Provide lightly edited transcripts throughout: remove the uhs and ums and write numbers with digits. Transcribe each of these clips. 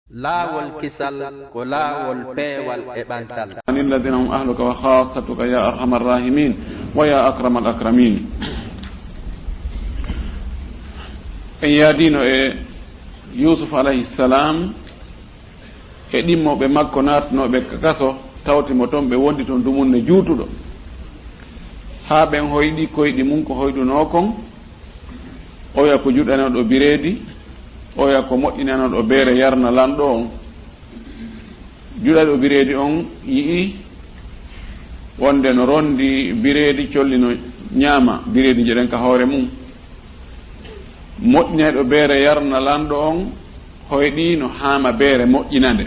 laawol kisal ko laawol peewal e ɓantal. الذين هم أهلك وخاصتك يا أرحم الراحمين ويا أكرم الأكرمين. يا دينو يوسف عليه السلام e ɗimmoɓe makko natnoɓe kaso tawtimo toon ɓe wondi toon dumunne juutuɗo ha ɓen hoyɗi koyɗi mum ko hoyɗuno kon oya ko juɗanoɗo bireedi oya ko moƴƴinanoɗo beere yarna lanɗo on juɗaɗo bireedi on yii wonde no rondi bireedi collino ñaama bireedi jeɗen ka hoore mum moƴƴineɗo beere yarna lanɗo on hoyɗi no haama beere moƴƴinande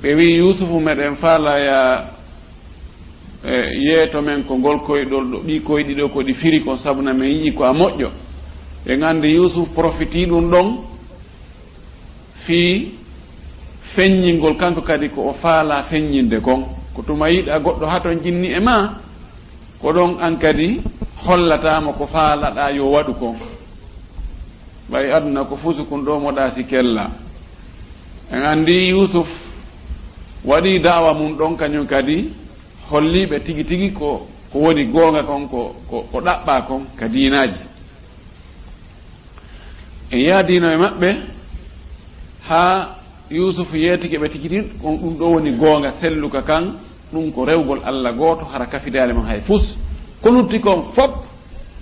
ɓe wi yusufu meɗen faalaya yeeto men ko ngol koyɗol ɗo ɓi koyɗi ɗo ko ɗi firi kon sabuna men yii ko a moƴƴo ɓe gandi yusuf profiti ɗum ɗon fii feññingol kanko kadi ko o faala feññinde kon ko tuma yiɗa goɗɗo haton jinni e ma ko ɗon an kadi hollatama ko faalaɗa yo waɗu kon ɓay aduna ko fusukun ɗo moɗa si kella en andi yusuf waɗi dawa mum ɗon kañum kadi holliɓe tigi tigi ko woni goonga kon ko ɗaɓɓa kon ka diinaji en yaadino e maɓɓe ha yusuf yeetike ɓe tigi tigi on ɗum ɗo woni goonga selluka kan ɗum ko rewgol allah gooto hara kafidade mum hay fus ko lutti kon fop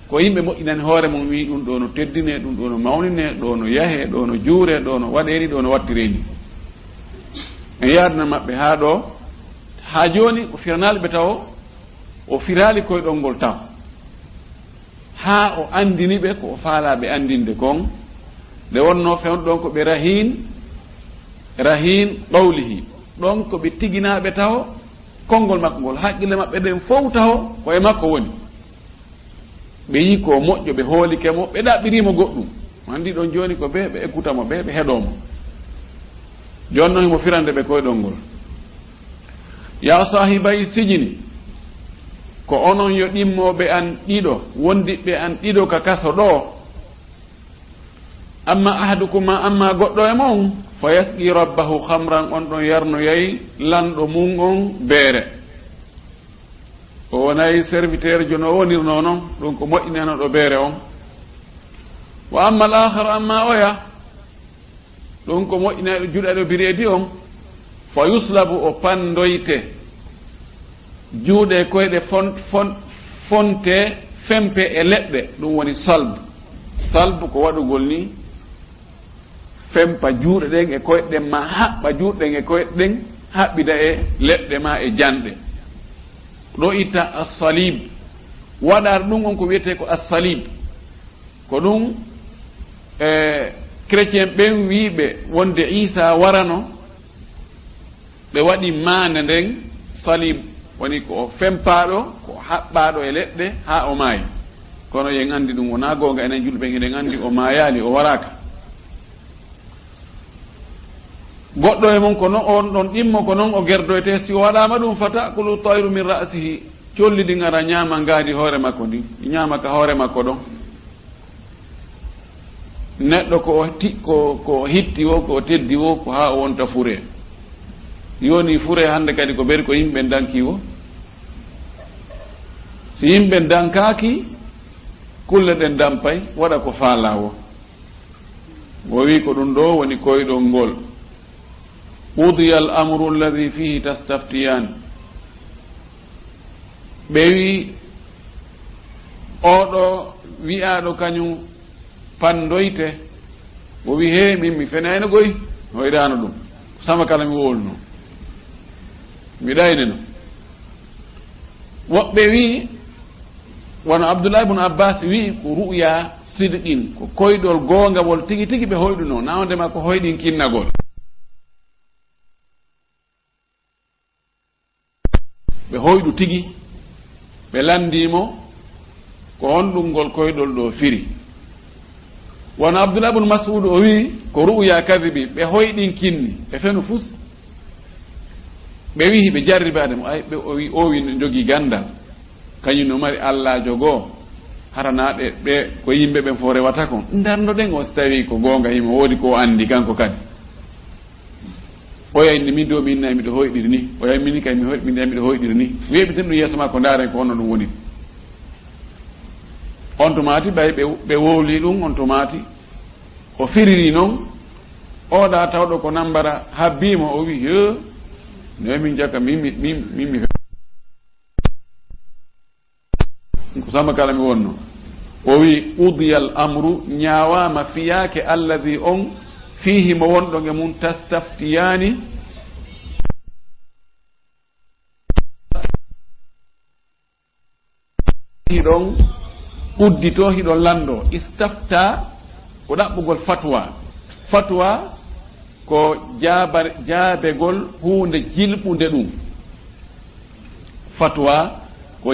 ko yimɓe moƴƴinani hoore mum wi ɗum ɗo no teddine ɗum ɗo no mawnine ɗo no yahe ɗo no juure ɗo no waɗeri ɗo no wattireni en yaadana maɓɓe ha ɗo ha joni o firanaliɓe taw o firali koyɗol ngol taw ha o andiniɓe ko o faalaɓe andinde kon nde wonno fewn ɗon ko ɓe rahin qawlihi ɗon ko ɓe tiginaɓe taw konngol makko ngol haqqille maɓɓe ɗen fof taw koye makko woni ɓe yi ko moƴƴo ɓe hoolike mo ɓe ɗaɓɓirimo goɗɗum andi ɗon joni ko ɓe ekkutamo ɓe heɗomo joni noon himo firande ɓe koyɗol ngol ya sahibay sijini ko onon yo ɗimmoɓe an ɗiɗo wondiɓe an ɗiɗo ka kaso ɗo amma ahadukuma amma goɗɗo e mon fa yasqi rabbahu hamran on ɗon yarnoyay lanɗo mum on beere o wonayi serviteur jono o wonirno noon ɗum ko moƴƴinenoɗo beere on wa amma al akhar amma oya ɗum ko moƴƴineɗo juɗaɗo bireedi on fa yuslabu o pandoyte juuɗe koyɗe fonte fempe e leɗɗe ɗum woni salbe ko waɗugol ni fempa juuɗe ɗen e koyɗen ma haɓɓa juuɗɗen e koyɗen haɓɓida e leɗɗe ma e janɗe ɗo itta assalib waɗar ɗum on ko wiyete ko assalib ko ɗum chrétien ɓen wiɓe wonde isa warano ɓe waɗi maande nden salib woni ko fempaɗo ko haɓɓaɗo e leɗɗe ha o maayi kono yen andi ɗum wona gonga enen julɓe eɗen andi o maayali o waraka goɗɗo e mon ko non on ɗon ɗimmo ko noon o gerdoyte si o waɗama ɗum fata kulu tayru min ra'sihi colli ɗin ara ñaama ngaadi hoore makko ndin ñaama ka hoore makko ɗon neɗɗo ko hitti o ko teddi o ko ha o wonta fure yoni fure hande kadi ko ɓeri ko yimɓe danki o si yimɓe dankaki kulle ɗen dampay waɗa ko faala o wi ko ɗum ɗo woni koyɗol ngol qudiya al amru alladi fihi tastaftiyan ɓe wi oɗo wi'aɗo kañum pandoyte o wi he min mi fenayno goy hoyrano ɗum sama kala mi wolno mi ɗayne no woɓɓe wi wono abdoullah ibnu abbas wi ko ru'ya sidqin ko koyɗol goongawol tigi tigi ɓe hoyɗuno nawdema ko hoyɗin kinnagol ɓe hoyɗu tigi ɓe landimo ko honɗum ngol koyɗol ɗo firi wono abdoullah ibnu mas'ud o wi ko ru'ya kadibi ɓe hoyɗin kinni ɓe fenu fus ɓe wi ɓe jarribade mo ay ɓe o wi no jogii gandal kañum no mari allah jogoo haranaɗe ɓe ko yimɓe ɓen fo rewata kon darnoɗen o so tawi ko goonga himo woodi ko andi kanko kadi o yayni min do min nami do hoydiri ni o yay min kay mi nami do hoydiri ni weebi tan dum yeso ma ko ndaaren ko onno dum woni on tomati bay be wowli dum on tomati o firiri non o da tawdo ko nambara habbimo o wi he ne min jaka mimi ko sama kala mi wonno o wi udiyal amru nyawama fiyake alladhi on fihi mo wonɗo nge mum tastaftiyani hiɗon uddito hiɗon lando istafta ko ɗaɓɓugol fatwa ko jaabegol hunde jilɓude ɗum fatwa ko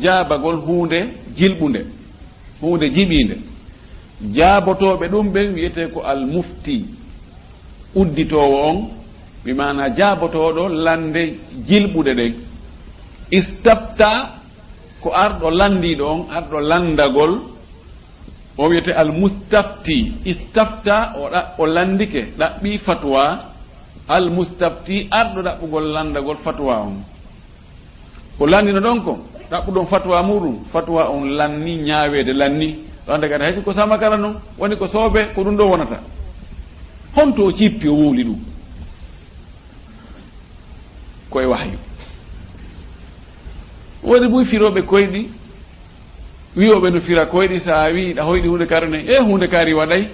jaabagol hunde jilɓude hunde jiɓinde jaabotoɓe ɗum ɓen wiyete ko almufti udditowo on mi mana jaabotoɗo lande jilɓuɗe ɗen istafta ko arɗo landiɗo on arɗo landagol o wiyete almustafti istafta o landike ɗaɓɓi fatwa almustafti arɗo ɗaɓɓugol landagol fatwa on ko landino ɗon ko ɗaɓɓuɗon fatwa muɗum fatwa on lanni ñaawede lanni ɗonde kadi hayso ko samakara noon woni ko soobe ko ɗum ɗo wonata honto o cippi o wuuli ɗum koye wahyu woni buy firoɓe koyɗi wiyoɓe no fira koyɗi sa wi ɗa hoyɗi hunde kare nayi hunde kaari waɗay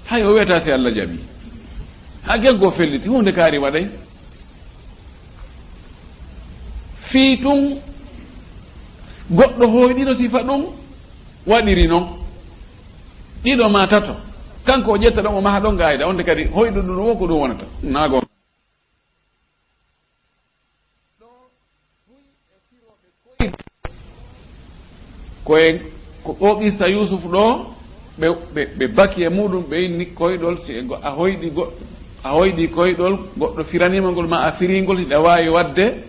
hay o wiyata si Allah jaɓi ha geggo felliti hunde kaari waɗay fii tun goɗɗo hoyɗino sifa ɗum waɗiri noon ɗiɗo ma tato kanko o ƴetta ɗon o maha ɗon gayda onde kadi hoyɗo ɗum ɗo ko ɗum wonata nago koye ko ɓoɓista Yusuf ɗo ɓe baki e muɗum ɓe inni koyɗol si a hoyɗi koyɗol goɗɗo firanima ngol ma a firingol hiɗa wawi wadde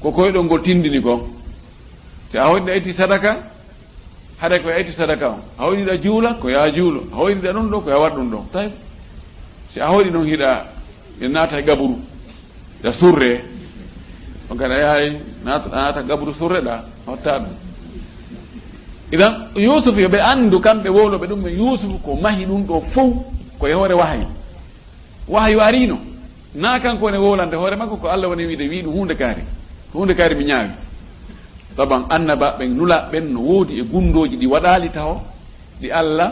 ko koyɗol ngol tindini kon si a hoyɗiɗa itti sadaka haɗa ko itti sadaka on a hoyɗiɗa juula ko ya juulo a hoyɗiɗa ɗum ɗo ko ya waɗ ɗum ɗo tawi si a hoyɗi noon hiɗa naata e gaburu ɗa surre on kadi a yahay naata gaburu surreɗa hotta ɗum idan Yusuf yo ɓe andu kamɓe wowloɓe ɗum ɓe Yusuf ko mahi ɗum ɗo fof koye hoore wahyu arino na kanko ne wowlande hoore makko ko Allah woni wiide wi ɗum hunde kaari mi ñaawi taban annaba ɓen nula ɓen no woodi e gundoji ɗi waɗali taw ɗi Allah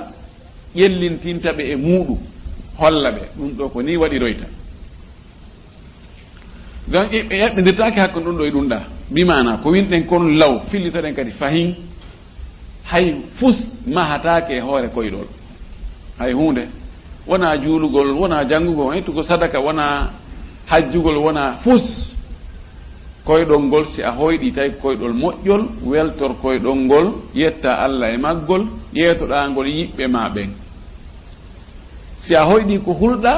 ƴellintinta ɓe e muɗum holla ɓe ɗum ɗo ko ni waɗiroyta donc ɓe yaɓɓidirtaki hakkude ɗum ɗo e ɗum ɗa bimana ko winɗen kon law fillitoɗen kadi fahin hay fus mahatake e hoore koyɗol hay hunde wona juulugol wona janngugol ettugo sadaka wona hajjugol wona fus koyɗol ngol si a hoyɗi tawi koyɗol moƴƴol weltor koyɗol ngol yetta Allah e maggol yeetoɗa ngol yiɓɓe ma ɓen si a hoyɗi ko hulɗa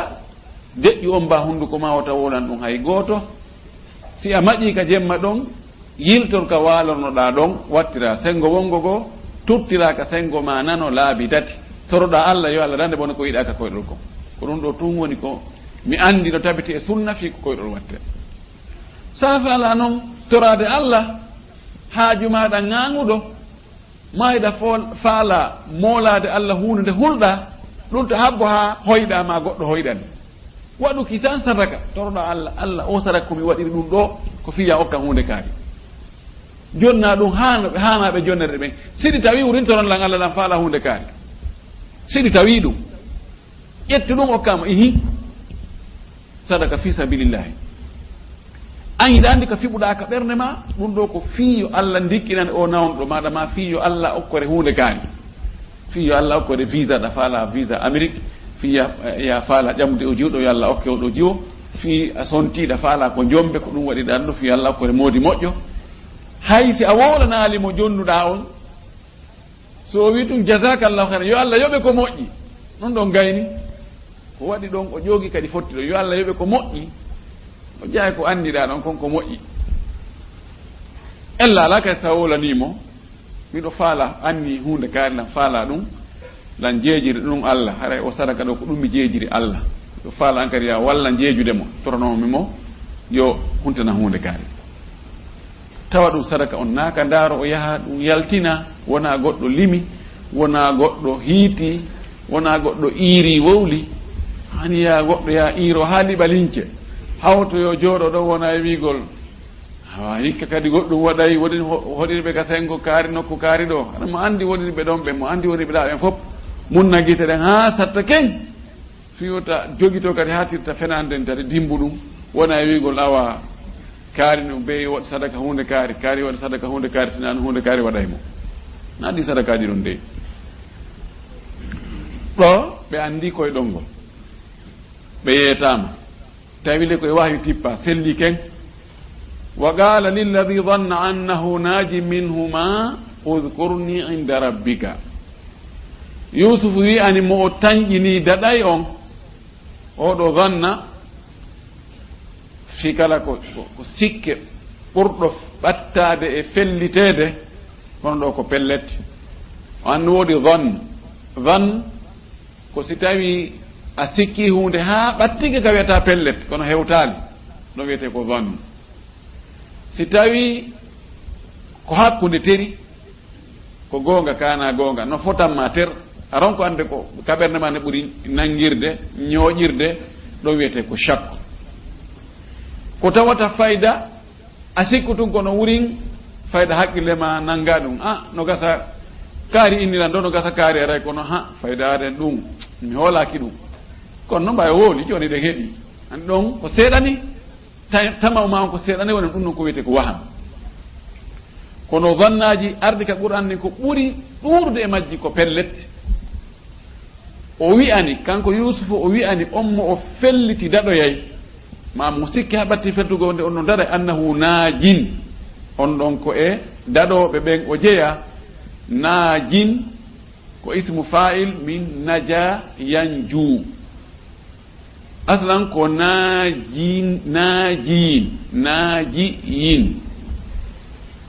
deƴƴu on mba hunduko ma wota wolan ɗum hay gooto si a maƴi ka jemma ɗon yiltor ka walornoɗa ɗon wattira sengo wongo goo tuttira ka sengo ma nano laabi tati toroɗa Allah yo Allah rande bono ko yiɗa ka koyɗol ko ɗum ɗo tun woni ko mi andi no tabiti e sunna fi ko koyɗol watte sa faala noon torade Allah haaju maɗa ŋaŋuɗo mayɗa faala moolade Allah hunde nde hulɗa ɗum to habbo ha hoyɗa ma goɗɗo hoyɗani waɗuki tan sadaka toroɗa Allah o sadaka komi waɗiri ɗum ɗo ko fiya okka hunde kaari jonna ɗum hanaɓe jonnere ɓen siɗi tawi urintoron lan Allah ɗan faala hunde kaari siɗi tawi ɗum ƴetti ɗum okkama ihi sadaka fi sabilillahi an yiɗa andi ko fiɓuɗa ka ɓernde ma ɗum ɗo ko fiyo Allah dikkinani o nawnuɗo maɗa ma fiyo Allah okkore hunde kaari fiyo Allah okkore visa ɗa faala visa Amérique fiya ya faala ƴamde o jiwɗo yo Allah okke oɗo jiwo fi a sontiɗa faala ko jombe ko ɗum waɗi ɗan ɗo fiyo Allah okkore moodi moƴƴo hay si a wowlanali mo jonnuɗa on so wi ɗum jasakallahu khairan yo Allah yoɓe ko moƴƴi non ɗon gayni ko waɗi ɗon o ƴoogi kadi fotti ɗo yo Allah yoɓe ko moƴƴi o jeeya ko andiɗa ɗon konko moƴƴi ella ala kay sa wowlanimo miɗo faala anni hunde kaari lan faala ɗum lan jeejiri ɗum Allah haray o sadaka ɗo ko ɗum mi jeejiri Allah faala ankari ya walla jeejude mo toronomi mo yo huntana hunde kaari tawa ɗum sadaka on naaka ndaaro o yaha ɗum yaltina wona goɗɗo limi wona goɗɗo hiiti wona goɗɗo iiri wowli hani ya goɗɗo ya iiro ha liɓalince hawto yo jooɗo ɗo wona e wiigol awa hikka kadi goɗɗum waɗay hoɗirɓe ka sengo kaari nokku kaari ɗo aɗa mo andi wonirɓe ɗon ɓe mo andi wonirɓe ɗa ɓen fof munna guite ɗen ha satta ken fiwta jogito kadi ha tirta fenanden tati dimbu ɗum wona e wiigol awa kaari no ɓe waɗa sadaka hunde kaari waɗa sadaka hunde kaari sinano hunde kaari waɗay mo naɗi sadakaji ɗon de ɗo ɓe andi koye ɗongol ɓe yeetama tawile koye wawi tippa selli ken wa qala lilladi danna annahu naji minhuma udkurni inda rabbika yusuf wi ani mo o tañƴini daɗay on oɗo danna fi kala ko sikke ɓurɗo ɓattade e fellitede kono ɗo ko pellette o anni woodi van ko si tawi a sikki hunde ha ɓattige ka wiyata pellet kono hewtali ɗo wiyete ko van si tawi ko hakkude teri ko gonga kana gonga no fotanma ter aron ko ande ko kaɓerde ma ne ɓuuri nangirde ñooƴirde ɗo wiyete ko chakku ko tawata fayda a sikku tun kono wurin fayda haqqille ma nanga ɗum no gasa kaari inniran ɗo no gasa kaari aray kono fayda aɗen ɗum mi hoolaki ɗum kono no mbawi wooli joni ɗen heeɗi an ɗon ko seeɗani tamaw ma on ko seeɗani woni ɗum non ko wiyete ko wahan kono vannaji ardi ka ɓuranni ko ɓuri ɗurde e majji ko pellet o wi'ani kanko yusufu o wi'ani on mo o felliti daɗoyay ma mo sikki ha ɓatti feddugo nde on no daɗa annahu naajin on ɗon ko e daɗoɓe ɓen o jeeya naajin ko ismu fa'il min naja yanju aslan ko najiyin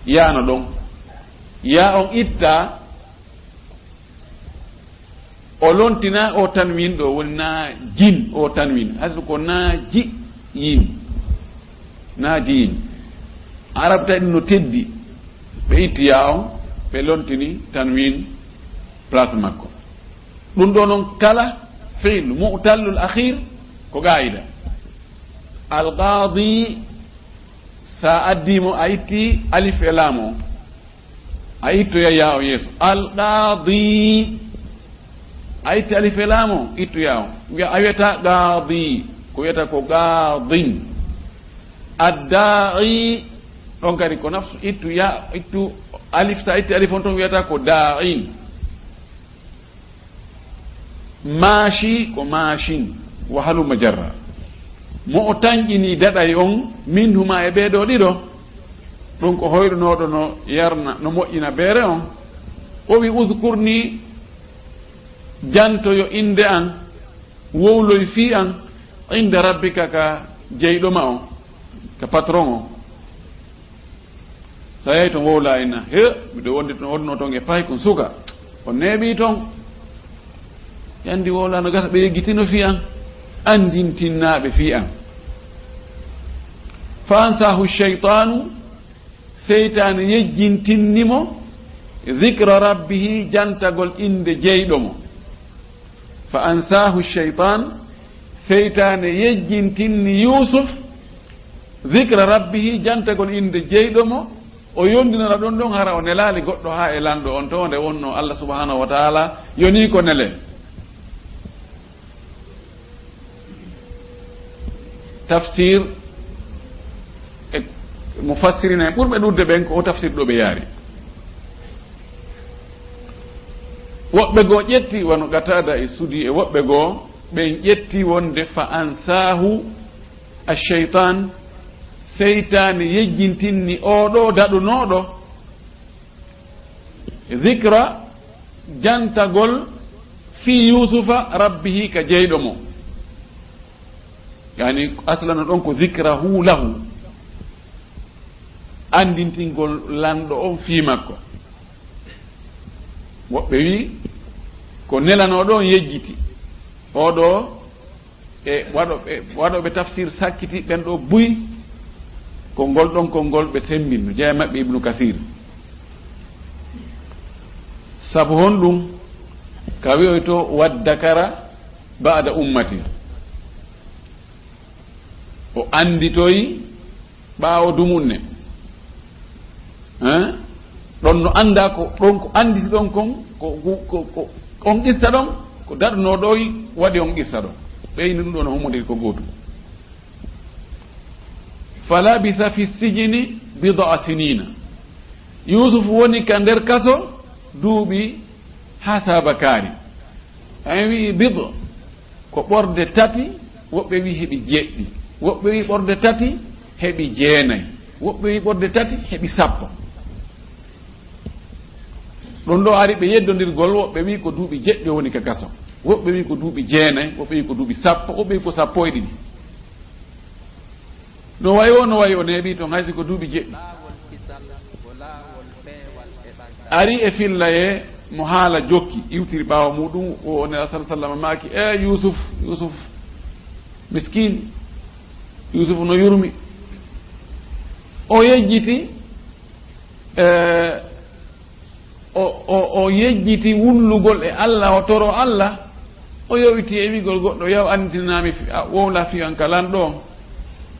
yaano ɗon ya on itta o lontina o tanwin ɗo woni najin o tanwin aslu ko najiyin arab tawi ɗum no teddi ɓe itti ya on ɓe lontini tanwin place makko ɗum ɗo noon kala fiil mu'tallul akhir ko qaida alqadi sa addimo a itti alif e laam o a ittoya ya o yeeso alqadi a itti alif e laam o ittoya o a wiyata qadi ko wiyata ko qadin addai ɗon kadi ko nafsu ittu alif sa itti alif on toon wiyata ko da'in maashi ko maashin wa haluma jarra mo o tañƴini daɗay on min huma e ɓeeɗo ɗiɗo ɗum ko hoyɗunoɗo no yarna no moƴƴina beere on o wi uskurni jantoyo inde an wowloy fi an inda rabbika ka jeyɗoma on ka patron o so yeyi to wowla ina miɗo wonno toon e pay kon suka o neeɓi toon yandi wowla no gasa ɓe yeggitino fi an andintinnaɓe fi an fa ansahu cheytanu seytane yejjintinnimo dicra rabbihi jantagol inde jeyɗomo fa ansahu cheytan seytane yejjintinni yusuf dicra rabbihi jantagol inde jeyɗomo o yondinora ɗon ɗon hara o nelali goɗɗo ha e lanɗo on to nde wonno Allah subhanahu wa taala yoni ko nele tafsir e mufassirina en ɓurɓe ɗurde ɓen ko o tafsir ɗo ɓe yaari woɓɓe goo ƴetti wono Qatada e Sudi e woɓɓe goo ɓen ƴetti wonde fa ansahu acheytan seytane yejjintinni oɗo daɗunoɗo dicra jantagol fi yusufa rabbihi ka jeyɗomo yani aslano ɗon ko dicrahu lahu andintingol lanɗo on fi makko woɓɓe wi ko nelanoɗo on yejjiti oɗo e waɗoɓe tafsir sakkiti ɓen ɗo buyi ko ngol ɗon konngol ɓe sembinno jeeya maɓɓe ibnu kasir sabu honɗum ka wi'oy to waddakara ba'da ummati o anditoyi ɓaawo dumunne ɗon no anda ko ɗon ko anditi ɗon kon ko on qissa ɗon ko daɗnoɗoyi waɗi on qissa ɗon ɓeyni ɗum ɗo no humodiri ko gootum falabisa fi sijini bida sinina yusuf woni ka nder kaso duuɓi ha sabakari en wi bida ko ɓorde tati woɓɓe wi heɓi jeɗɗi woɓɓe wi ɓorde tati heɓi jeenayi woɓɓe wi ɓorde tati heɓi sappo ɗon ɗo ari ɓe yeddodirgol woɓɓe wi ko duuɓi jeɗɗi woni ka kaso woɓɓe wi ko duuɓi jeenayi woɓɓe wi ko duuɓi sappo woɓɓe wi ko sappo e ɗiɗi no wayi o neeɓi toon haysi ko duuɓi jeɗɗi ari e filla e mo haala jokki iwtiri ɓaawa muɗum o nela sah sallam maaki yusuf miskine yusuf no yurmi o yejjiti o yejjiti wullugol e allah o toro allah o yowiti e wigol goɗɗo yaw anditinami wowla fiyanka lanɗo on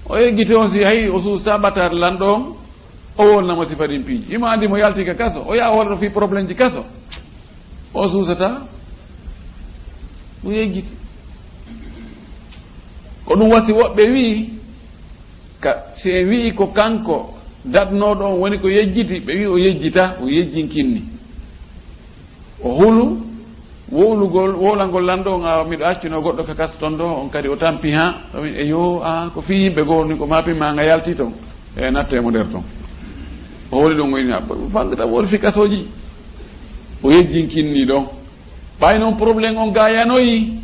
o yejjiti on si hayi o suu saɓatade lanɗo on o wolnamo sifaɗin piiji ima andi mo yalti ka kaso o yaha hoɗo fi probléme ji kaso o suusata mo yejjiti ko ɗum wasi woɓɓe wi se wi ko kanko datnoɗo on woni ko yejjiti ɓe wi o yejjita o yejjinkinni o hulu wowlugol wowlangol lanɗo on a miɗo accino goɗɗo ka kas ton ɗo on kadi o tampi ha e yo ko fi yimɓe goo ni ko mapimmaga yalti toon e nattemo nder toon o holi ɗon oyni fangata woni fi kasoji o yejjinkinni ɗon ɓay noon probléme on gayanoyi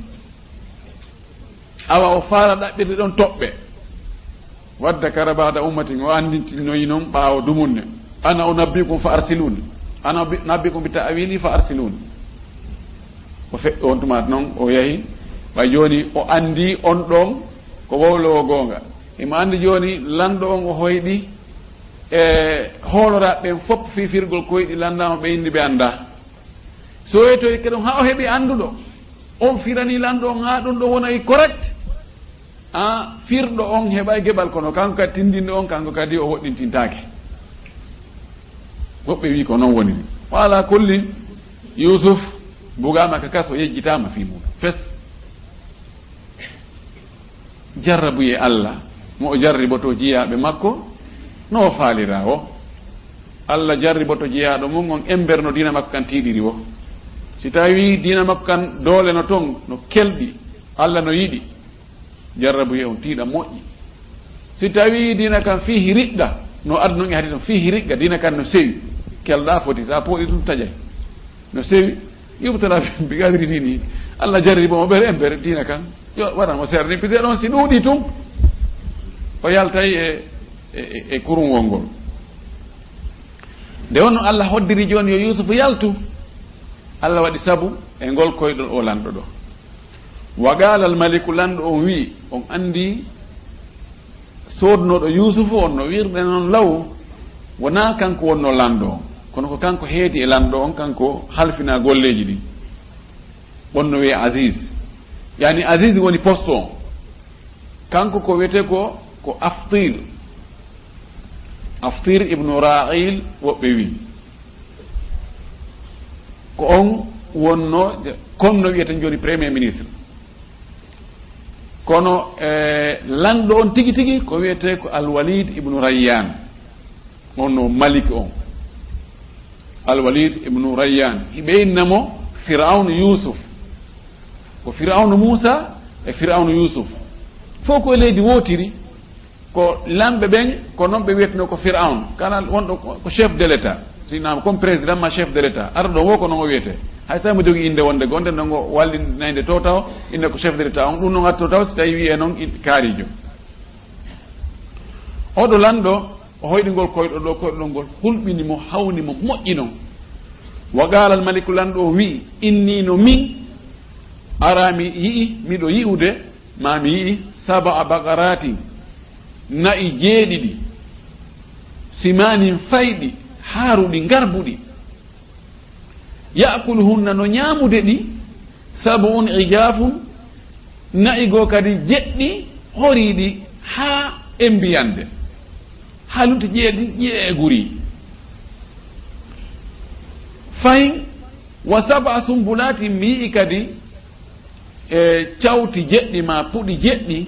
awa o faala ɗaɓɓirde ɗon toɓɓe wadda kara bada ummatin o andintinoyi noon ɓaawo dumunne ana o nabbikum fa arsiluni ana nabbikum bi ta'wili fa arsiluni o feƴƴi on tumata noon o yahi ɓay joni o andi on ɗon ko wowlowo goonga ima andi joni lanɗo on o hoyɗi e hooloraɓe ɓen fopp fifirgol koyɗi landama ɓe indi ɓe anda so yeytoy ke ɗon ha o heeɓi anduɗo on firani lanɗo on ha ɗum ɗo wonayi correct firɗo on heɓay geɓal kono kanko kadi tindinɗo on kanko kadi o woɗɗintintake woɓɓe wi ko noon woni ni wala kullin yusuf bugama ka kaso yejjitama fi muɗum fes jarrabuye allah mo o jarriboto jiyaɓe makko no faalira o allah jarriboto jiyaɗo mum on emberno dina makko kan tiiɗiri o si tawi dina makko kan doole no toon no kelɗi allah no yiɗi jarrabuye on tiiɗa moƴƴi si tawi dina kan fihi riɗɗa no adu noon e hadi toon fihi riɗɗa dina kan no sewi kelɗa foti sa pooɗi ɗum taƴay no sewi yubtala bi gadri ni allah jarribo mo ɓere embere dina kan yo waɗanmo serni pise ɗon si ɗuuɗi tun o yaltay e kurungol ngol nde wonno allah hoddiri joni yo yusufu yaltu allah waɗi sabu e ngol koyɗol o lanɗo ɗo wagalal maliku lanɗo on wi on andi sodnoɗo yusufu on no wirɗe noon law wona kanko wonno lanɗo on kono ko kanko heedi e lanɗo on kanko halfina golleji ɗin wonno wiye asis yani asis woni poste on kanko ko wiyete ko aftir ibnu ra'il woɓɓe wi ko on wonno comme no wiyeten joni premier ministre kono lanɗo on tigi tigi ko wiyete ko alwalid ibnu rayyan onno malik on alwalid ibnu rayyan ɓeynnamo firaun yusuf ko firaun moussa e firaun yusuf fof ko leydi wotiri ko lamɓe ɓen ko noon ɓe wiyeteno ko firaun kala wonɗo ko chef de l' état sinama comme président ma chef de l' état arɗo wo ko noon o wiyete hay sa mi jogui inde wonde gonde nongo wallinayde to taw inde ko chef de l' état on ɗum noon atto taw si tawi wiye noon kaarijo oɗo lanɗo o hoyɗingol koyɗo ɗo koyɗo ngol hulɓinimo hawnimo moƴƴi noon wa galal maliku lanɗo o wi inni no min arami yii miɗo yi'ude mami yii saba bakaratin na'i jeeɗiɗi simanin fayɗi haaruɗi ngarbuɗi yakuluhunna no ñaamude ɗi sab'un ijafun na'i goo kadi jeɗɗi horiiɗi haa embiyande haa lutti ƴee guri fayin wa sab'a sumbulatin mi yi'i kadi e cawti jeɗɗi ma puɗi jeɗɗi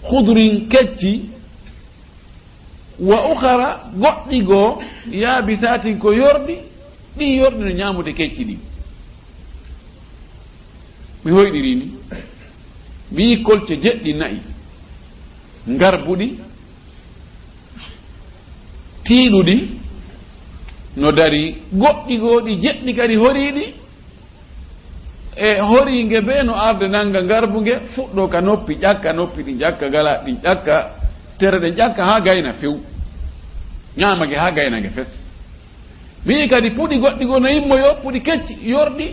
hudrin kecci wa ukhara goɗɗi goo yaabisatin ko yorɗi ɗi yorɗi no ñaamude kecci ɗi mi hoyɗiri ni mi yi kolce jeɗɗi nayi ngarbuɗi tiiɗuɗi no dari goɗɗi goo ɗi jeɗɗi kadi horiiɗi e horiinge be no arde nanga ngarbu nge fuɗɗo ka noppi ƴakka noppi ɗi ƴakka gala ɗi ƴakka tere ɗe ƴakka haa gayna few ñaamage haa gaynage fes mi yi kadi puɗi goɗɗi goo no yimmoyo puɗi kecci yorɗi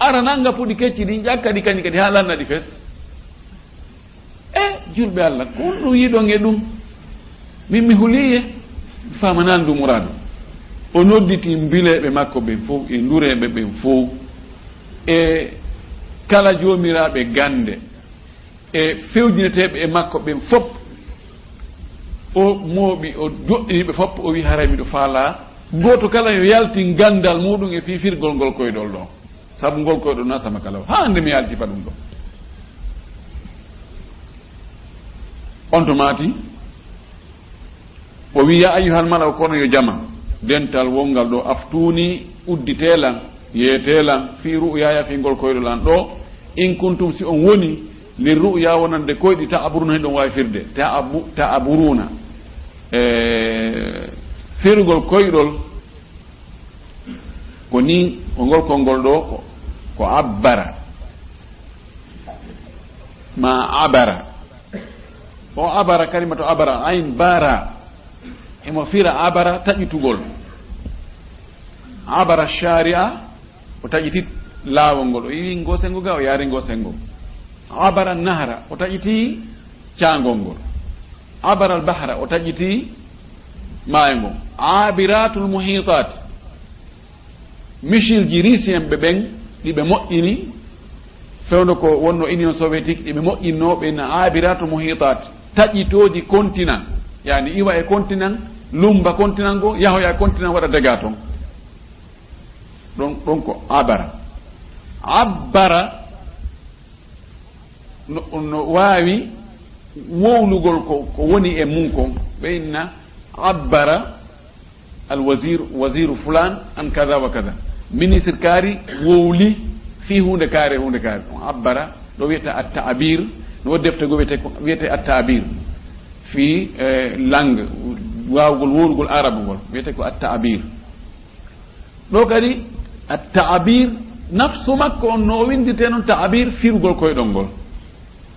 ara nanga puɗi kecci ɗi ƴakka ɗi kañi kadi haa lanna ɗi fes julɓe allah ko ɗum yiɗon e ɗum min mi huliye famanani ndu muradu o nodditi mbileɓe makko ɓen fof e ndureɓe ɓen fof e kala joomiraɓe gande e fewjineteɓe e makko ɓen fof o mooɓi o joɗɗiniɓe fof o wi haray miɗo faala goto kala yo yalti gandal muɗum e fifirgol ngol koyɗol ɗo saabu ngol koyɗol nasama kala o ha ande mi yaltipa ɗum ɗo on to maati o wi ya ayyuhal mala kono yo jama dental wongal ɗo aftuni udditelan yeetelan fi ru'yaya fi ngol koyɗolan ɗo in kuntum si on woni li ru'ya wonande koyɗi ta'aburuna hen ɗon wawi firde ta'aburuna firgol koyɗol ko ni o ngol konngol ɗo ko abbara ma abara o abara kalima to abara ayn bara emo fira abara taƴitugol abara sharia o taƴiti laawol ngol o yiwi ngosengo ga o yaari ngosengo abara nahra o taƴiti caangol ngol abara al bahra o taƴiti maayo ngo abiratul muhitat michil ji risien ɓe ɓen ɗiɓe moƴƴini fewndo ko wonno union soviétique ɗiɓe moƴƴinnoɓe na abiratul muhitat taƴitoji continent yani iwa e continent lumba continent go yahoya e continent waɗa dega toon ɗon ko abara abbara no waawi wowlugol ko woni e mum kon ɓeyna abbara wasiru fulan an kada wa kada ministre kaari wowli fi hunde kaare ɗon abbara ɗo wiyete a ta'abir no wo defte go wiyete a ta'abir fi langue wawgol wowlugol arabe ngol wiyete ko a ta'abir ɗo kadi a ta'abir nafsu makko on no windite noon ta'abir firgol koyɗol ngol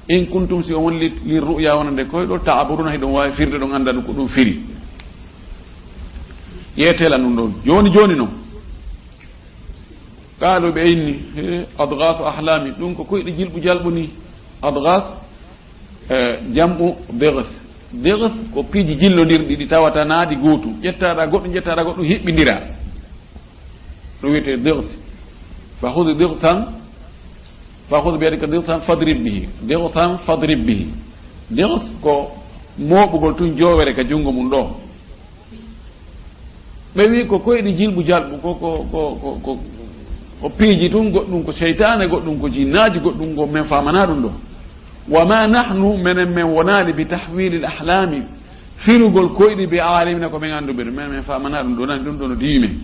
in kuntum si on woni li ru'ya wonande koyɗol ta'aburuna hiɗon wawi firde ɗon anda ɗum ko ɗum firi yeetela ɗum ɗon joni noon qaalu ɓe inni adgasu ahlami ɗum ko koyɗi jilɓu jalɓu ni adgas jam'u degs ko piiji jillodirɗi ɗi tawata naadi gootu ƴettaɗa goɗɗum hiɓɓidira ɗum wiyete degs fa hud degsan biyadika degsan fadrib bihi degs ko moɓugol tun jowere ka junngo mum ɗo ɓe wi ko koyɗi jilɓu jalɓu ko piiji tun goɗɗum ko seytane goɗɗum ko jinnaji goɗɗum ko men famana ɗum ɗo wa ma nahnu menen men wonani bi tahwili l ahlami firugol koyɗi be alimina ko men anduɓe ɗum men famana ɗum ɗo nani ɗum ɗo no diwi men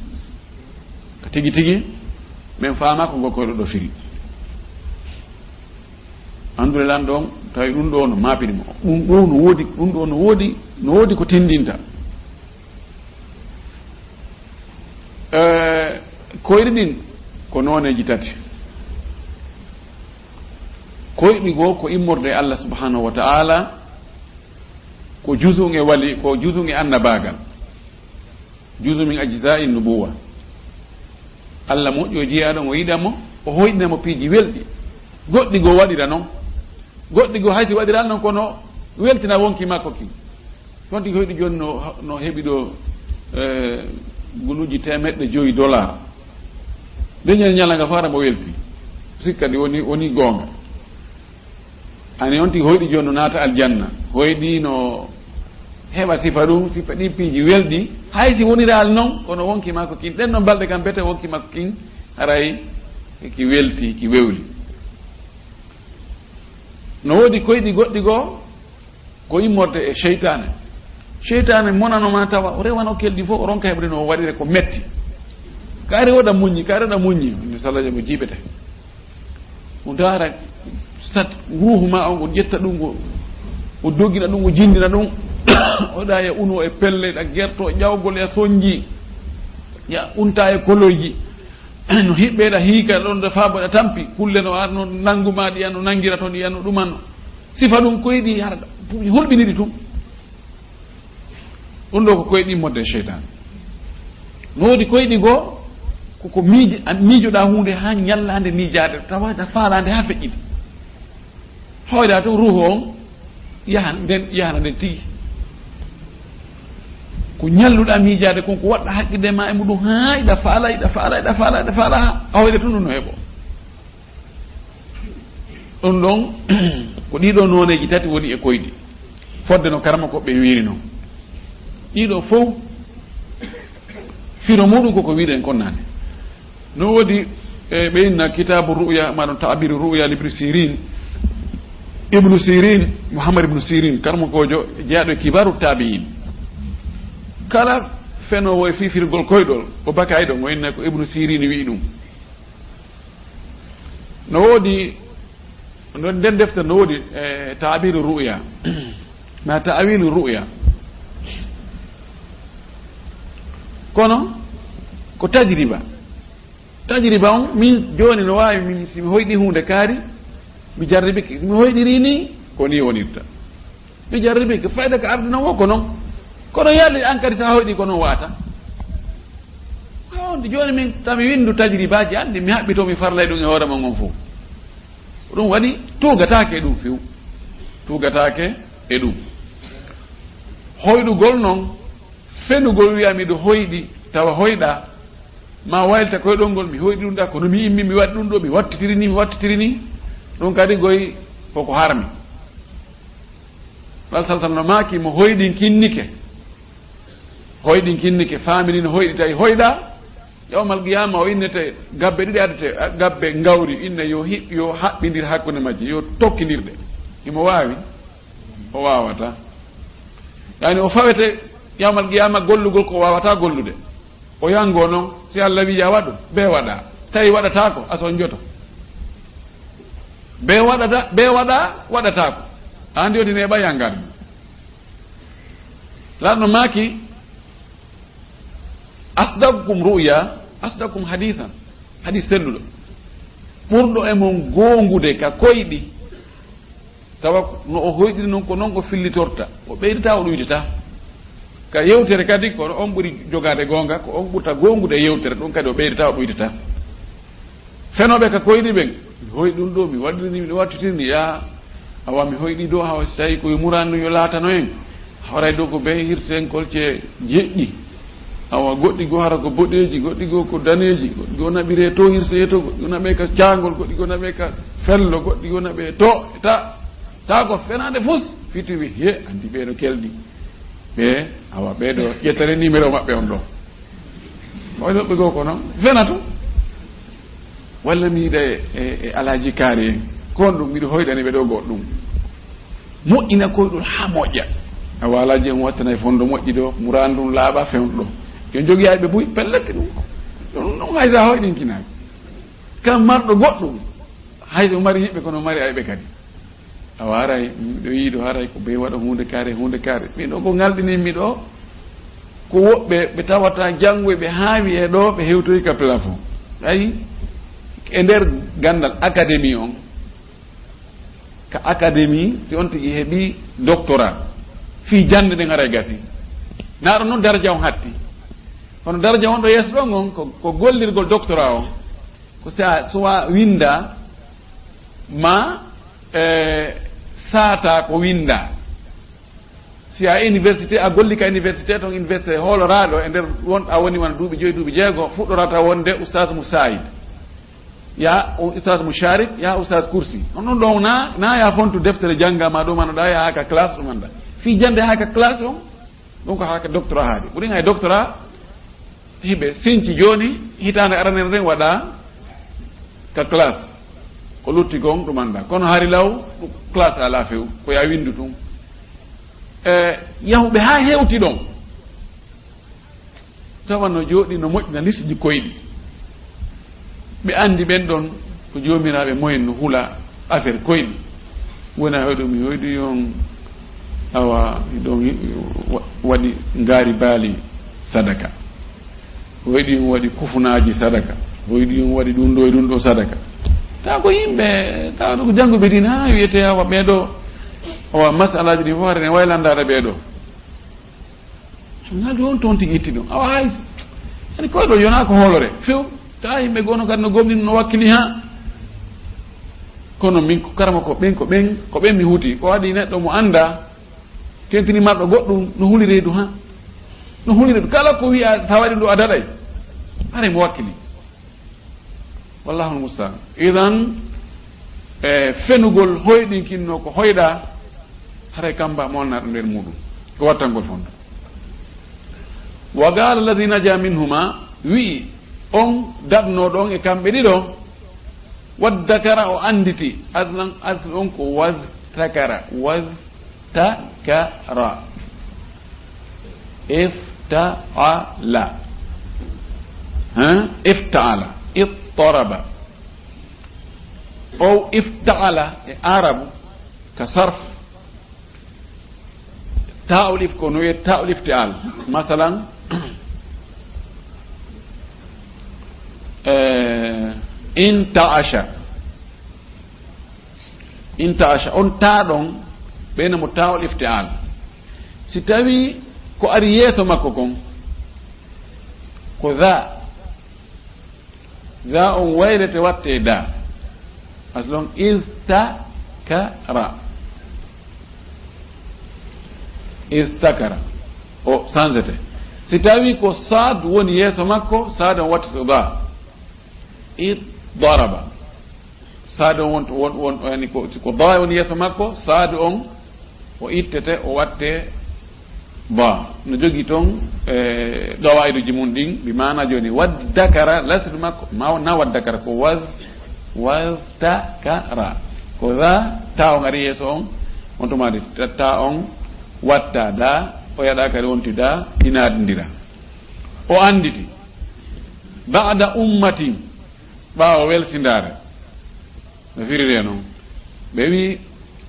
ko tigi tigi men fama ko ngol koyɗo ɗo firi andude lan ɗon tawi ɗum ɗo no mapinimo ɗum ɗo no woodi ko tindinta koyɗi ɗin ko noneji tati koyɗi goo ko immorde e allah subhanahu wa ta'ala ko jusum e wali ko jusum e annabagal jusum min ajzai nubuwa allah moƴƴo jeeyaɗon o yiɗamo o hoyɗinamo piiji welɗi goɗɗi goo waɗira noon goɗɗi go hayti waɗiral noon kono weltina wonki makko kin ɗon tigi hoyɗi joni no heeɓi ɗo guluji $100 deñel ñalanga fara mo welti sikka ɗi woni goonga ani on tigi hoyɗi joni no naata aljanna hoyɗi no heɓa sifa ɗum sifa ɗi piiji welɗi haysi woniral noon kono wonki makko kin ɗen noon balɗe kam bete wonki makko kin haray ki welti ki wewli no woodi koyɗi goɗɗi goo ko immorde e cheytane monanoma tawa o rewano kelɗi fof o ronka heɓre no waɗire ko metti kaari woɗa muññi ni salaje mo jiiɓete o daara sat ruuhu ma on o ƴetta ɗum o dogina ɗum o jindina ɗum oɗa ya uno e pelle ɗa gerto ƴawgol ya soñji ya unta e koloyji no hiɓɓeɗa hiika ɗon defa boɗa tampi kulle no arno nanguma ɗiyan no nangira toon ɗiyan no ɗumanno sifa ɗum koyɗi haraɗa hulɓiniɗi tum ɗum ɗo ko koyɗi modde cheytane no woodi koyɗi goo koko miijoɗa hunde ha ñallande miijade tawata faalande ha feƴƴide hoyɗa to ruhu on yahana nden tigi ko ñalluɗa miijade konko waɗɗa haqqide ma e muɗum ha iɗa faala ha a hoyde tun ɗum no heeɓo ɗum ɗon ko ɗiɗo noneji tati woni e koyɗi fodde no karama koɓe wiiri noon ɗiɗo fof firo muɗum koko wiiɗen konnade no woodi ɓe inna kitabu ruya maɗon tabiru ruya ibnu sirin mouhammad ibnu sirin karmakojo jeeyaɗo e kibaru tabiin kala fenowo e fifirgol koyɗol o bakay ɗon o inna ko ibnu sirin wi ɗum no woodi nden deftere no woodi tabiru ruya ma tawilu ruya kono ko tajriba on min joni no wawi min simi hoyɗi hunde kaari mi jarribike mi hoyɗiri ni ko ni wonirta mi jarribike fayda ko arde noon wo ko noon kono yalli an kadi sa hoyɗi ko noon wata onde joni min tami windu tajribaji andi mi haɓɓito mi farlay ɗum e hoore mon on fof ɗum waɗi tugatake e ɗum few tugatake e ɗum hoyɗugol noon fenugol wiya miɗo hoyɗi tawa hoyɗa ma waylta koyɗol ngol mi hoyɗi ɗum ɗa kono mi immi mi waɗi ɗum ɗo mi wattitiri ni ɗum kadi goyi koko harmi wal sal sallam no maaki mo hoyɗin kinnike famini no hoyɗi tawi hoyɗa yawmal qiyama o innete gabbe ɗiɗi adete gabbe ngawri inne yo haɓɓidir hakkude majji yo tokkidirɗe imo wawi o wawata yani o fawete yawmal qiyama gollugol ko wawata gollude o yango noon si Allah wi ya waɗu be waɗa tawi waɗata ko ason joto be waɗata ko andi odi ne ɓay yangar laɗno maaki asdaqukum ruya asdaqukum hadithan hadis selluɗo ɓurɗo e mon gongude ka koyɗi tawa no o hoyɗiri noon ko noon ko fillitorta o ɓeydata o ɗoydata ka yewtere kadi kono on ɓuri jogade gonga ko on ɓurta gongude e yewtere ɗum kadi o ɓeydata o ɗoydata fenoɓe ka koyɗi ɓen mi hoyɗi ɗum ɗo mi waɗirini mi wattitirni ya awa mi hoyɗi ɗo hawa so tawi koye muranno yo laatano en hawray ɗo ko be hirten kolce jeƴƴi awa goɗɗi goo hara ko boɗeji goɗɗi goo ko daneji goɗɗi goo naɓire to hirse to goɗɗi goo naɓe ka cangol goɗɗi goo naɓe ka fello goɗɗi goo naɓe to ta ko fenade fus fiti wi he andi ɓeeɗo kelɗi ɓe awa ɓeeɗo ƴettare numéro maɓɓe on ɗo oyɗoɓe goo ko noon fenato walla mi yiɗa e alaji kaari en kon ɗum miɗo hoyɗani ɓe ɗo goɗɗum moƴƴina koyɗol ha moƴƴa awa alaji en wattanayi fondo moƴƴi ɗo murandum laaɓa fewɗo ɗo yo jogui ayɓe buy pellete ɗum ɗum hay sa hoyɗinkinaɓe kam marɗo goɗɗum hayso mari yiɓɓe kono mari ayɓe kadi awa haray miɗo yiiɗo haray ko ɓe waɗa hunde kaare min ɗo ko ngalɗinimmi ɗo ko woɓɓe ɓe tawata janggoye ɓe haawi e ɗo ɓe hewtoyi ka plafond ayi e nder gandal académie on ka académie si on tigi heeɓi doctorat fi jande ɗe gara gasi naɗo noon daraja on hatti kono daraja on ɗo yeeso ɗon on ko gollirgol doctorat on ko sa sowa winda ma saata ko winda si a université a golli ka université ton université hooloraɗo e nder won a woni wona duuɓi 5 duuɓi 6 fuɗɗorata wonde oustage mou saïd ya oustage mou charik ya oustage coursi on ɗon ɗon na ya fontu deftere janggama ɗum anoɗa ya haka classe ɗum anda fi jande haka classe on ɗum ko haka doctorat haaɗi ɓuuri hay doctorat hiɓe sinci joni hitande aranere nden waɗa ka classe ko lutti gon ɗum anda kono haari law classe ala few ko ya windu tum yahuɓe ha hewti ɗon tawanno jooɗi no moƴƴina lisji koyɗi ɓe andi ɓen ɗon ko jomiraɓe moyen no hula affaire koyɗi wona hoyɗo mi hoyɗi on awa ɗon waɗi ngaari baali sadaka hoyɗi on waɗi kufunaji sadaka hoyɗi on waɗi ɗum ɗo e ɗum ɗo sadaka taw ko yimɓe tawno ko jannguɓe din ha wiyete awa ɓeeɗo awa masalaji ɗi fof hare ne waylandare ɓeeɗo naldi on toon tigi itti ɗum awa hay ani koyɗo yona ko hoolore few ta yimɓe gono kadi no gomɗin no wakkili ha kono min karama ko ɓen mi huuti ko waɗi neɗɗo mo anda kentini marɗo goɗɗum no hulireedu ha no hulireedu kala ko wiya ta waɗi ɗo a daɗay hare mo wakkili wallahu lmustaan idan fenugol hoyɗinkinno ko hoyɗa hare kamba molnaɗo nder muɗum ko wattangol fonda wa qala alladi naja minhuma wi'i on daɗnoɗo on e kamɓe ɗiɗo waddakara o anditi aslan asl on ko wastakara ifta'ala ifta'ala اضطرب او افتعل عرب كصرف تاء الف كونو تاء الافتعال مثلا انتعش on ta ɗon ɓeynamo taw الافتعال si tawi ko ari yeeso makko kon ko za on waylete watte da aslon istakara o sansete si tawi ko sad woni yeeso makko sad on wattete da daraba sad on won yani ko da woni yeeso makko sad on o ittete o watte ba no jogi toon ɗowayduji mum ɗin bi mana joni waddakara lasdu makko na waddakara ko wastakara ko za ta on ari yeeso on on tumadi ta on watta da o yaɗa kadi wonti da inadidira o anditi bada ummatin ɓawo welsindare no firire noon ɓe wi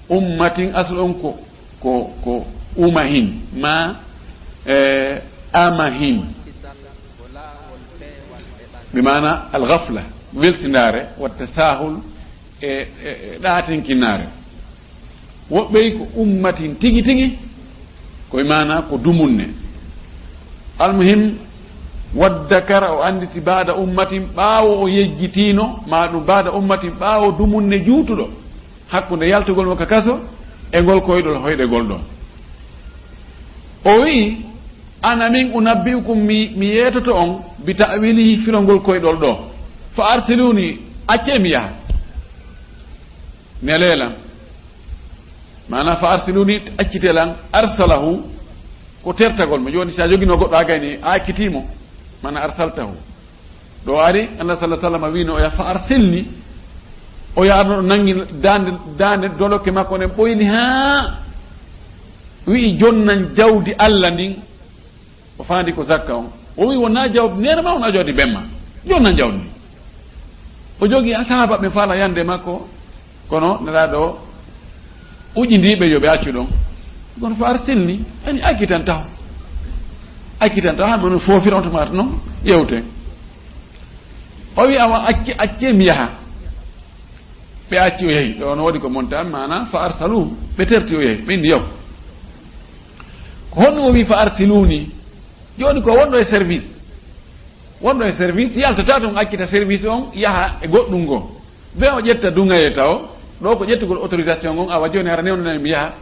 ummatin asl on ko umahin ma amahin bimana alghafla weltinare wattasahul e ɗatinkinare woɓɓey ko ummatin tigi tigi koye mana ko dumunne almuhim waddakara o anditi bada ummatin ɓaawo o yejjitino ma ɗum bada ummatin ɓaawo dumunne juutuɗo hakkude yaltugol mo ka kaso e ngol koyɗol hoyɗegol ɗon o wi ana min unabbiukum mi yeetoto on bi ta'wilihi firongol koyɗol ɗo fa arsiluni acce mi yaha nelelam mana fa arsiluni accitelan arsalahu ko tertagol mo joni sa jogino goɗɗo a gayni a akkitimo mana arsaltahu ɗo ari allah sallah sallam wino o ya fa arsilni o yarno nangi dande doloke makko nen ɓoyni ha wi'i jonnan jawdi allah ndin o faandi ko zakka on o wi wona jawdi nerema wona jawdi bemma jonnan jawdi ndi o jogii asahaba ɓe faala yande makko kono nelaɗo uƴindiɓe yo ɓe accu ɗon kono fa arsilni ani akkitan taw hamono foofira on tomata noon ƴewte o wi awa acce mi yaha ɓe acci o yehi ɗo no waɗi ko montan mana fa arsalu ɓe terti o yehi ɓe indi yaw ko honno o wi fa arsiluni joni ko wonɗo e service yaltata toon accita service on yaha e goɗɗum ngo be o ƴetta dungaye taw ɗo ko ƴettugol autorisation on awa joni hara newnan mi yaha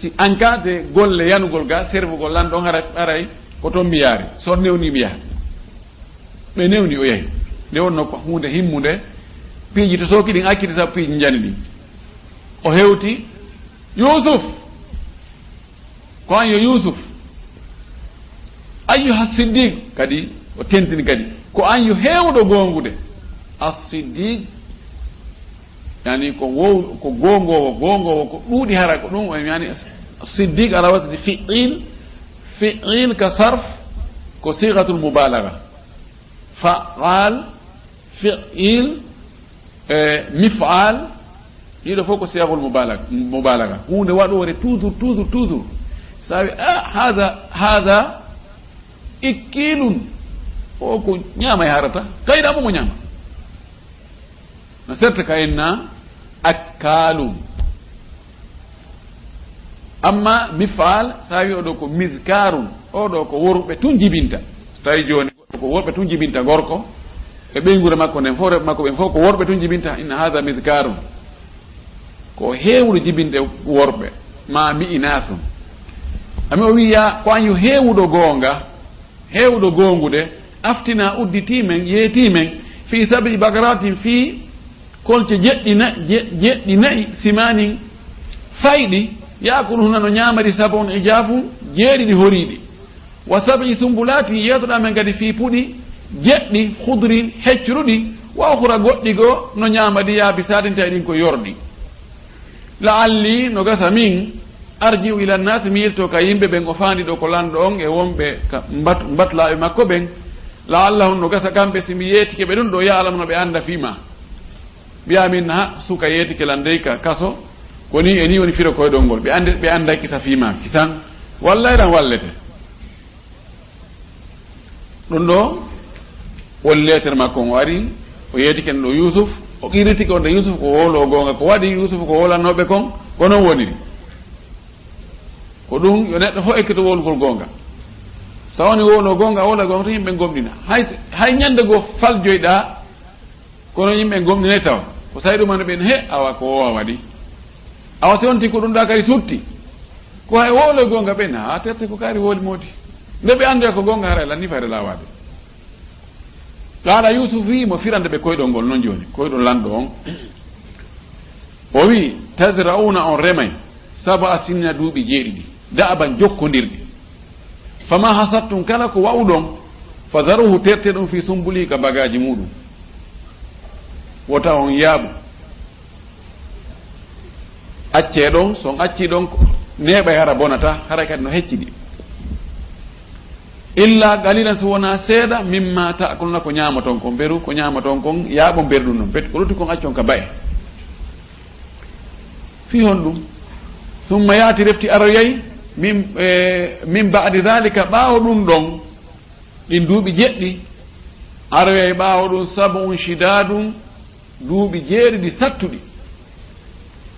si en cas de golle yanugol ga servugol lan ɗon haray ko toon mi yaari so newni mi yaha ɓe newni o yehi nde wonno ko hunde himmude piiji to sooki ɗin accidi sabu piiji jani ɗin o hewti yusuf ko an yo yusuf ayyuha siddiq kadi o tentini kadi ko an yo heewɗo gongude as-siddiq yani ko gongowo ko ɗuuɗi hara ko ɗum yani siddiq ala wasdi fi'il ka sarf ko sigatul mubalagha fa'al fi'il mif'al ɗiɗo fof ko siyagol mubalagha hunde waɗore toujours sawi hada ikkilun o ko ñaama e harata kayɗamo mo ñaama no certes kayenna akkalum amma mifal sawi oɗo ko miskarun oɗo ko worɓe tun jibinta so tawi joni ko worɓe tun jibinta gorko e ɓeygure makko nden fof reɓe makko ɓen fof ko worɓe tun jibinta inna hada miskarun ko heewɗo jibinde worɓe ma mi inasum ami o wiya ko an yo heewuɗo goonga heewɗo gongude aftina udditimen yeetimen fi sabi bagaratin fi kolce jeɗɗi nayi simanin fayɗi yakuluhuna no ñamari sabon e jaafu jeeɗiɗi horiɗi wa sabi sumbulatin yeetoɗa men kadi fi puɗi jeɗɗi hudrin heccuruɗi wa hura goɗɗi goo no ñamadi yaabi sadintayi ɗin ko yorɗi laalli no gasa min arjiu ila nnasi mi yirto ka yimɓe ɓen o faandi ɗo ko lanɗo on e wonɓe mbatlaɓe makko ɓen laallahum no gasa kamɓe simi yeetike ɓe ɗum ɗo yaalam no ɓe anda fima mbiyamin ha suka yeetike landey ka kaso koni e ni woni firo koyɗol ngol ɓe anda kisa fima kisan walla eɗan wallete ɗum ɗo won letere makko o ari o yeetiken ɗo yusuf o qiritike onde yusuf ko wolo gonga ko waɗi yusuf ko wolanoɓe kon ko noon woniri ko ɗum yo neɗɗo fo ekkito wolgol gonga so woni wolo gonga wola gonga to yimɓe gomɗina hay ñande goo faljoyɗa kono yimɓe gomɗinay taw ko sayi ɗumano ɓen he awa ko wowa waɗi awa si wonti ko ɗum ɗa kadi sutti ko hay wolo gonga ɓen ha terte ko kaari wooli moodi nde ɓe andoya ko gonga hara lanni fayre lawade qala yusuf wi mo firande ɓe koyɗol ngol noon joni koyɗol lanɗo on o wi tasrauna on remay saba sinna duuɓi jeeɗiɗi da'aban jokkodirɗi fama hasattum kala ko wawɗon fa daruhu terte ɗum fi sumbuli ka bagaji muɗum wota on yaaɓu acce ɗon son acci ɗon neeɓay hara bonata hara kadi no hecciɗi illa galilan so wona seeɗa mimma takulna ko ñamaton kon beru ko ñamaton kon yaaɓo berɗum noon peti ko rutti kon accon ka baye fi hon ɗum summa yaati refti aroyay min ba'di dhalika ɓaawo ɗum ɗon ɗin duuɓi jeɗɗi aroyay ɓaawo ɗum sab'un shidadum duuɓi jeeɗiɗi sattuɗi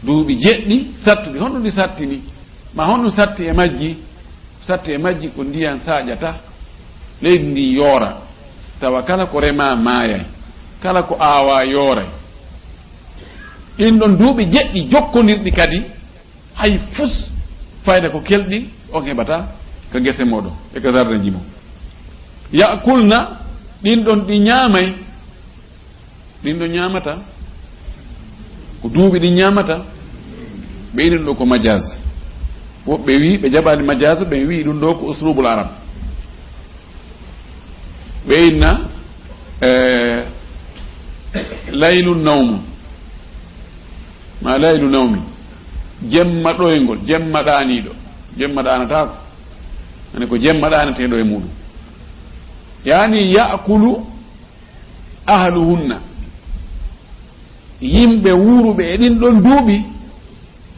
duuɓi jeɗɗi sattuɗi honɗum ɗi sattini ma honɗum satti e majji ko ndiyan saƴata leydi ndi yoora tawa kala ko rema maayay kala ko aawa yooray ɗin ɗon duuɓi jeɗɗi jokkodirɗi kadi hay fus fayda ko kelɗi on heɓata ko gese moɗon e ko jardin ji mo yakulna ɗin ɗon ɗi ñaamay ɗin ɗon ñaamata ko duuɓi ɗi ñaamata ɓe iɗin ɗo ko majaz woɓɓe wi ɓe jaɓani majaz ɓe wi ɗum ɗo ko uslubul arab ɓe inna laylu nawmu ma laylu nawmi jemma ɗoygol jemma ɗaniɗo jemma ɗanatako ane ko jemma ɗanateɗo e muɗum yani yakulu ahluhunna yimɓe wuruɓe e ɗin ɗon duuɓi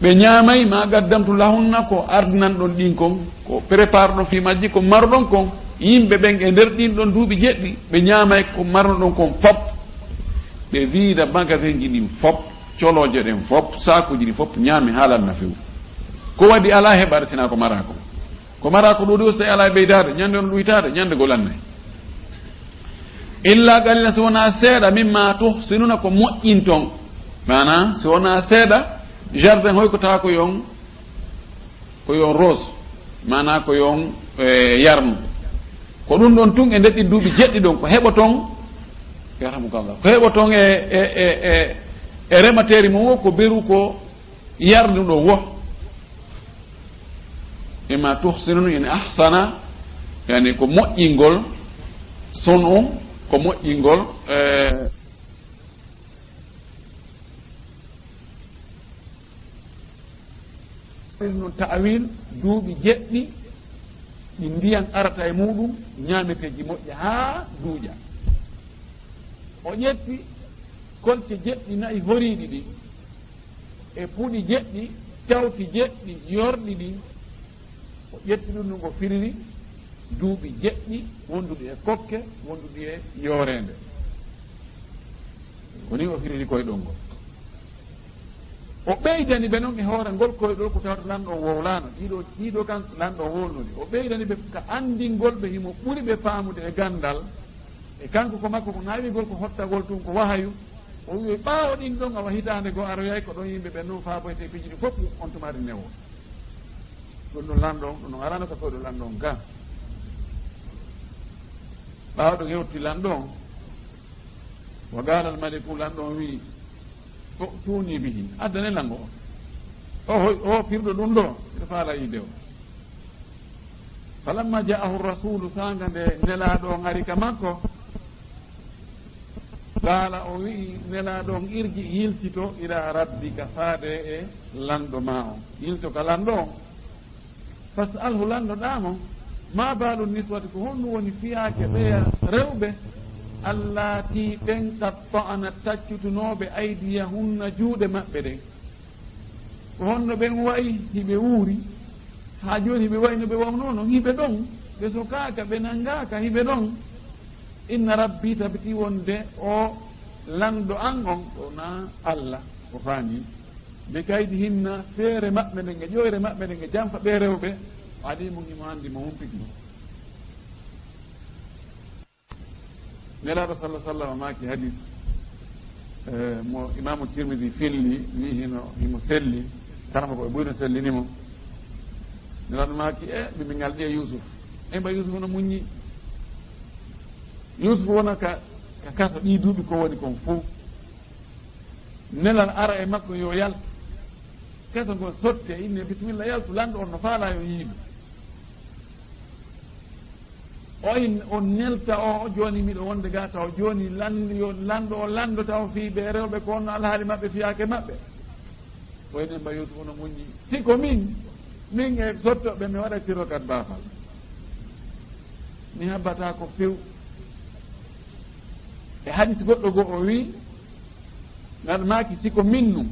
ɓe ñaamay ma gaddamtu lahunna ko ardinan ɗon ɗin kon ko prépare ɗon fi majji ko marɗon kon yimɓe ɓen e nder ɗin ɗon duuɓi jeɗɗi ɓe ñaamay ko marno ɗon kon fop ɓe wiida magasin ji ɗin fop coloje ɗen fop sakuji ɗi fop ñaami haalanna few ko waɗi ala heɓare sina ko mara ko mara ko ɗuɗi so ala ɓeydade ñande on ɗuytade ñande golannay illa galina so wona seeɗa mimma tuhsinuna ko moƴƴinton mana si wona seeɗa jardin hoy ko tawa ko yon rose mana ko yon yarnu ko ɗum ɗon tun e ndeɗɗi duuɓi jeɗɗi ɗon ko heɓoton yarhamukallah ko heɓoton e remateri mum o ko beru ko yarnu ɗo wo ima tuhsinun yani ahsana yani ko moƴƴingol son on ko moƴƴingol no ta'wil duuɓi jeɗɗi ɗi ndiyan arata e muɗum ñaameteji moƴƴa haa duuƴa o ƴetti kolce jeɗɗi nayi horiiɗi ɗi e puɗi jeɗɗi tawti jeɗɗi yorɗi ɗi o ƴetti ɗum no ngo firiri duuɓi jeɗɗi wonduɗi e kokke wonduɗi e yoorende woni o firiri koye ɗon ngol o ɓeydani ɓe noon e hoore ngol koye ɗo ko tawta lanɗo wowlano ɗiɗo kan lanɗo wolnudi o ɓeydani ɓe ka andingol ɓe himo ɓuri ɓe faamude e gandal e kanko ko makko ko nawigol ko hottagol tun ko wahayu o wi ɓaawo ɗin ɗon awa hitande goo aroyay ko ɗon yimɓe ɓe no faaboyte piji ɗi fof on tumari newo ɗum ɗon lanɗo on ɗum ɗon arano ko koyɗo lanɗo on ga ɓaawɗo hewti lanɗo on wa galal maliku lanɗo on wi o tuuni bihi addane lango o firɗo ɗum ɗo ɓe faala yide o falamma ja'ahu rasulu sanga nde nelaɗo on ari ka makko qaala o wi'i nelaɗo on irji yiltito ila rabbika faade e lanɗo ma on yilto ka lanɗo on fas'alhu lanɗo ɗamo ma baalu niswati ko honɗum woni fiyake ɓeya rewɓe allati ɓen qatta'ana taccutunoɓe aydiyahunna juuɗe maɓɓe ɗen ko honno ɓen wayi hiɓe wuuri ha joni hiɓe wayi no ɓe wawnono hiɓe ɗon ɓe sokaka ɓe nangaka hiɓe ɗon inna rabbi tabiti wonde o lanɗo an on ɗona allah o faami ɓe kaydi hinna feere maɓɓe nde ge ƴoyre maɓɓe nde ge jamfa ɓe rewɓe o adimo himo andi mo humpiti nelaɗo sallah sallam maki hadis mo imamu tirmidi filli wi himo selli kanko ko e ɓuyno sellinimo nelaɗo maki ɓe ngalɗi e yusuf mba yusuf no muññi yusuf wona ka kaso ɗi duuɓi ko woni kon fou nelal ara e makko yo yaltu kaso ngon sotte inne bisimilla yaltu lanɗo on no faala yo yiiɓe o nelta o joni miɗo wonde ga taw joni lanɗo o lanɗo taw fiiɓe rewɓe ko onno alhaali maɓɓe fiyake maɓɓe wayne mba yusuf no muññi siko min e sottoɓe mi waɗa tirokat baafal mi habbata ko few e hadis goɗɗo goo o wi ngaɗa maki siko min num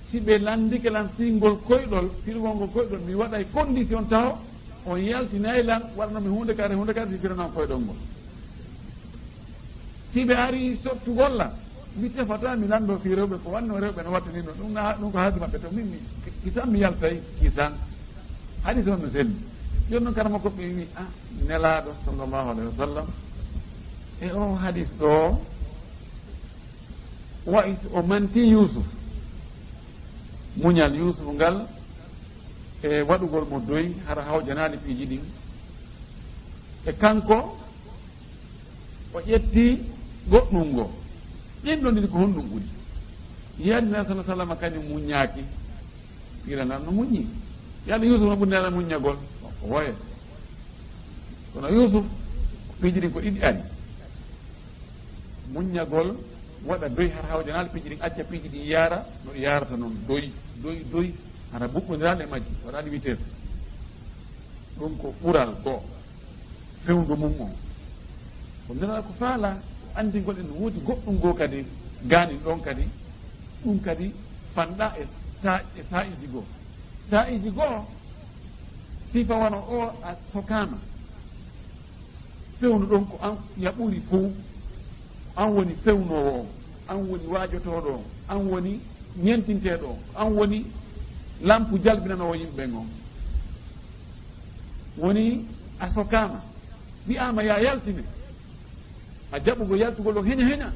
si ɓe landike lan singol koyɗol firgol ngol koyɗol mi waɗay condition taw on yaltinayi lan waɗanomi hunde kare si firanan koyɗol ngol si ɓe ari sottugol lan mi tefata mi lando fi rewɓe ko wanno rewɓe no wattanino ɗum ko haaju maɓɓe to min kisan mi yaltay kisan hadis on no selli joni noon karama koɓe wi nelaɗo sallllahu alayhi wa sallam e o hadis ɗo wayi o manti yusuf muñal yusuf ngal e waɗugol mo doyi hara hawƴanali piiji ɗin e kanko o ƴetti goɗɗum ngo ɗin ɗo ndini ko honɗum ɓuri yiyadina sa sallam kañum muññaki iranan no muññi yalla yusuf no ɓurnera muññagol o woye kono yusuf piiji ɗin ko ɗiɗi ari muññagol waɗa doyi har hawƴanali piiji ɗin acca piiji ɗin yaara no yarata noon doyi hara buɓɓodiral e majji waɗaɗi vitesse ɗum ko ɓural goo fewndu mum o ko ndena ko faala andingol en woodi goɗɗum goo kadi gaani ɗon kadi ɗum kadi fanɗa e saiji goo sifa wona o a sokama fewndu ɗon ko an yaɓuri fof an woni fewnowo o an woni waajotoɗo o an woni ñentinteɗo o an woni lampu jalbinanowo yimɓe on woni a sokama wiyama ya yaltine a jaɓugo yaltugol o heña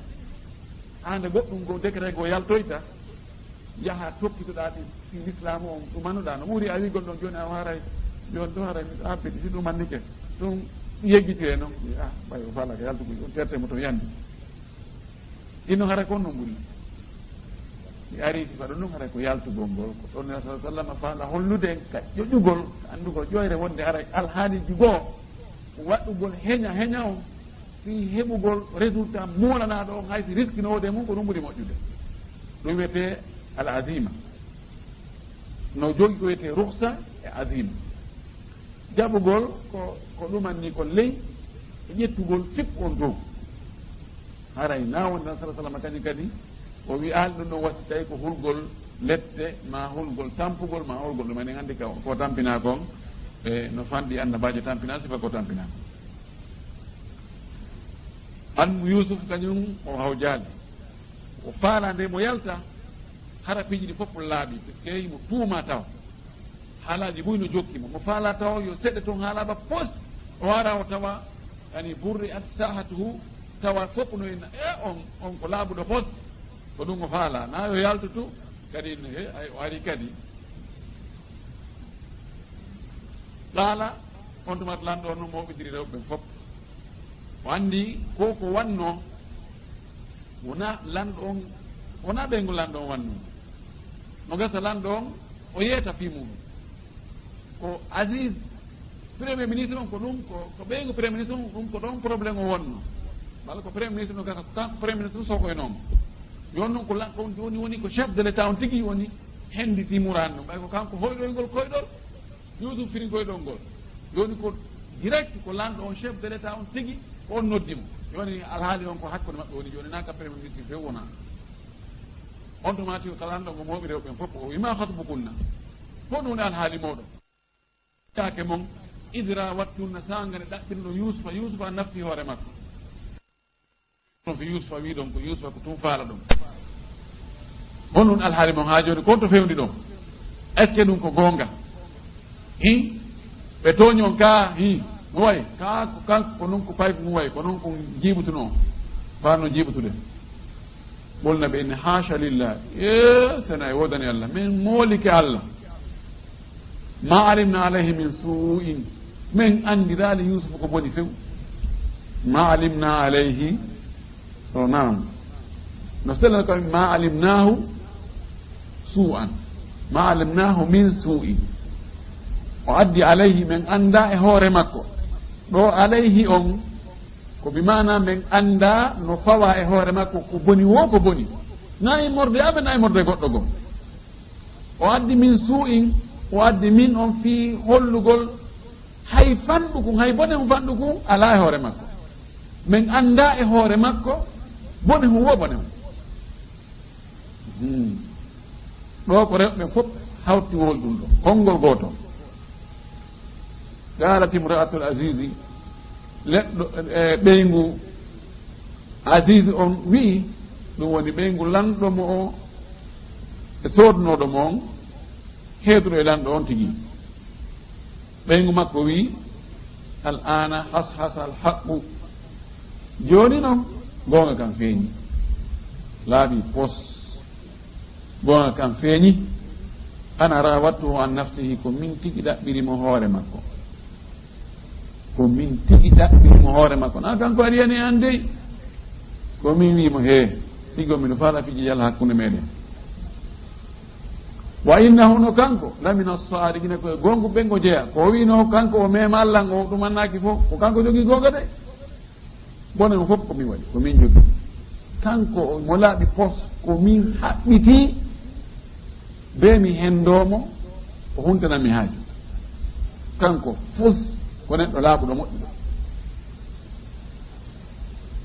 hande goɗɗum go décret go yaltoyta yaha tokkitoɗa ɗi l'islam o ɗum annuɗa no ɓuuri a wigol ɗon joni a haray joni ɗo haray miɗo habbiti si ɗum annike ɗum yeggitire noon ɓay o falaka yaltugo on tertemo to yandi inno hara kon noon ɓuri mi ari sifa ɗon noon haray ko yaltugol ngol ko ɗon ne sa sallam faala hollude ka ƴoƴugol andugol ƴoyre wonde haray alhaaliji goo waɗɗugol heña on fi heɓugol résultat molanaɗo on haysi risquinode mum ko ɗum ɓuri moƴƴude ɗum wiyete al azima no jogi ko wiyete ruhsa e azima jaɓugol ko ɗumanni ko ley e ƴettugol fiɓɓon dow haray na wonde sa sallam kañum kadi o wi aali ɗum ɗon wasi tawi ko hulgol lette ma hulgol tampugol ma hulgol ɗum enen anndi ko tampina kon e no fanɗi annabajo tampina sifa ko tampina an yusuf kañum o hawjaali o faala nde mo yalta hara piiji ɗi fof laaɓi puisque imo tuuma taw haalaji ɓuy no jokkimo mo faala taw yo seɗɗe toon haalaɓa pos o ara o tawa ani burri at sahatuhu tawa fof no en on ko laaɓuɗo pos ko ɗum o faala na yo yaltutu kadi o ari kadi ɗaala on tumat lanɗo no mawɓidiri rewɓe fof o anndi ko wanno wona lanɗo on wona ɓeygu lanɗo on wanno no gasa lanɗo on o yeeta fimuɗum ko Aziz premier ministre on ko ɗum ko ɓeygu premier ministre on ɗum ko ɗon probléme o wonno walla ko premier ministre no gasa ko kanko premier ministre sokoynomo yon noon ko lanɗo on woni ko chef de l' état on tigui woni hendi timurani ɗum ɓay ko kanko hoyɗoygol koyɗol Yusuf fini koyɗol ngol joni ko direct ko lanɗo on chef de l' état on tigui ko on noddimo joni alhaali on ko hakkude maɓɓe woni joni naka premier ministre few wona on tomati ko lanɗo mo mawɓe rewɓe fof o wima hatbu kunna fof ɗum woni alhaali moɗon take mon idra wattunna sangane ɗaɓɓirɗo Yusufa nafti hoore makko ɗon fi Yusufa wi ɗon ko Yusufa ko tum faala ɗum on ɗum alhaali mon ha joni kon to fewndi ɗon est ce que ɗum ko gonga ɓe tooñi on ka no wayi kanko ko noon ko payko mum wayi ko noon ko jiibutuno farno jiibutude ɓolna ɓe inne hacha lillah sena e wodani Allah min moolike Allah ma alimna alayhi min su'in min andirali Yusuf ko boni few ma alimna alayhi o nam no sellana ko ma alimnahu su'an ma alimnahu min su'in o addi alayhi min anda e hoore makko ɗo alayhi on ko bimana min anda no fawa e hoore makko ko boni wo ko boni na e morde aɓe na e morde goɗɗo goo o addi min su'in o addi min on fi hollugol hay fanɗukum hay bone hum fanɗukum ala e hoore makko min anda e hoore makko bone hum wo bone hum ɗo ko rewɓe fof hawtiwol ɗum ɗo konngol gooto qalat imra'atul azizi leɗɗo ɓeygu Aziz on wi'i ɗum woni ɓeygu lanɗomo o e sodnoɗomo on heeduɗo e lanɗo on tigi ɓeygu makko wi al ana hashasa al haqqu joni noon gonga kam feeñi laaɓi pos gonga kam feeñi ana rawattuhu an nafsihi ko min tigi ɗaɓɓirimo hoore makko ko min tigi ɗaɓɓirimo hoore makko na kanko ari yani an dey ko min wimo ɗigo mino faala fiji yalla hakkunde meɗen wa innahu no kanko lamina sadiqina koye gongu ɓengo jeeya ko wino kanko o mema Allah o ɗumannaki fof ko kanko jogui gonga de bonen fof ko min waɗi ko min jogui kanko mo laaɓi pos ko min haɓɓiti be mi hendomo o huntanami haaju kanko fus ko neɗɗo laaɓuɗo moƴƴuɗo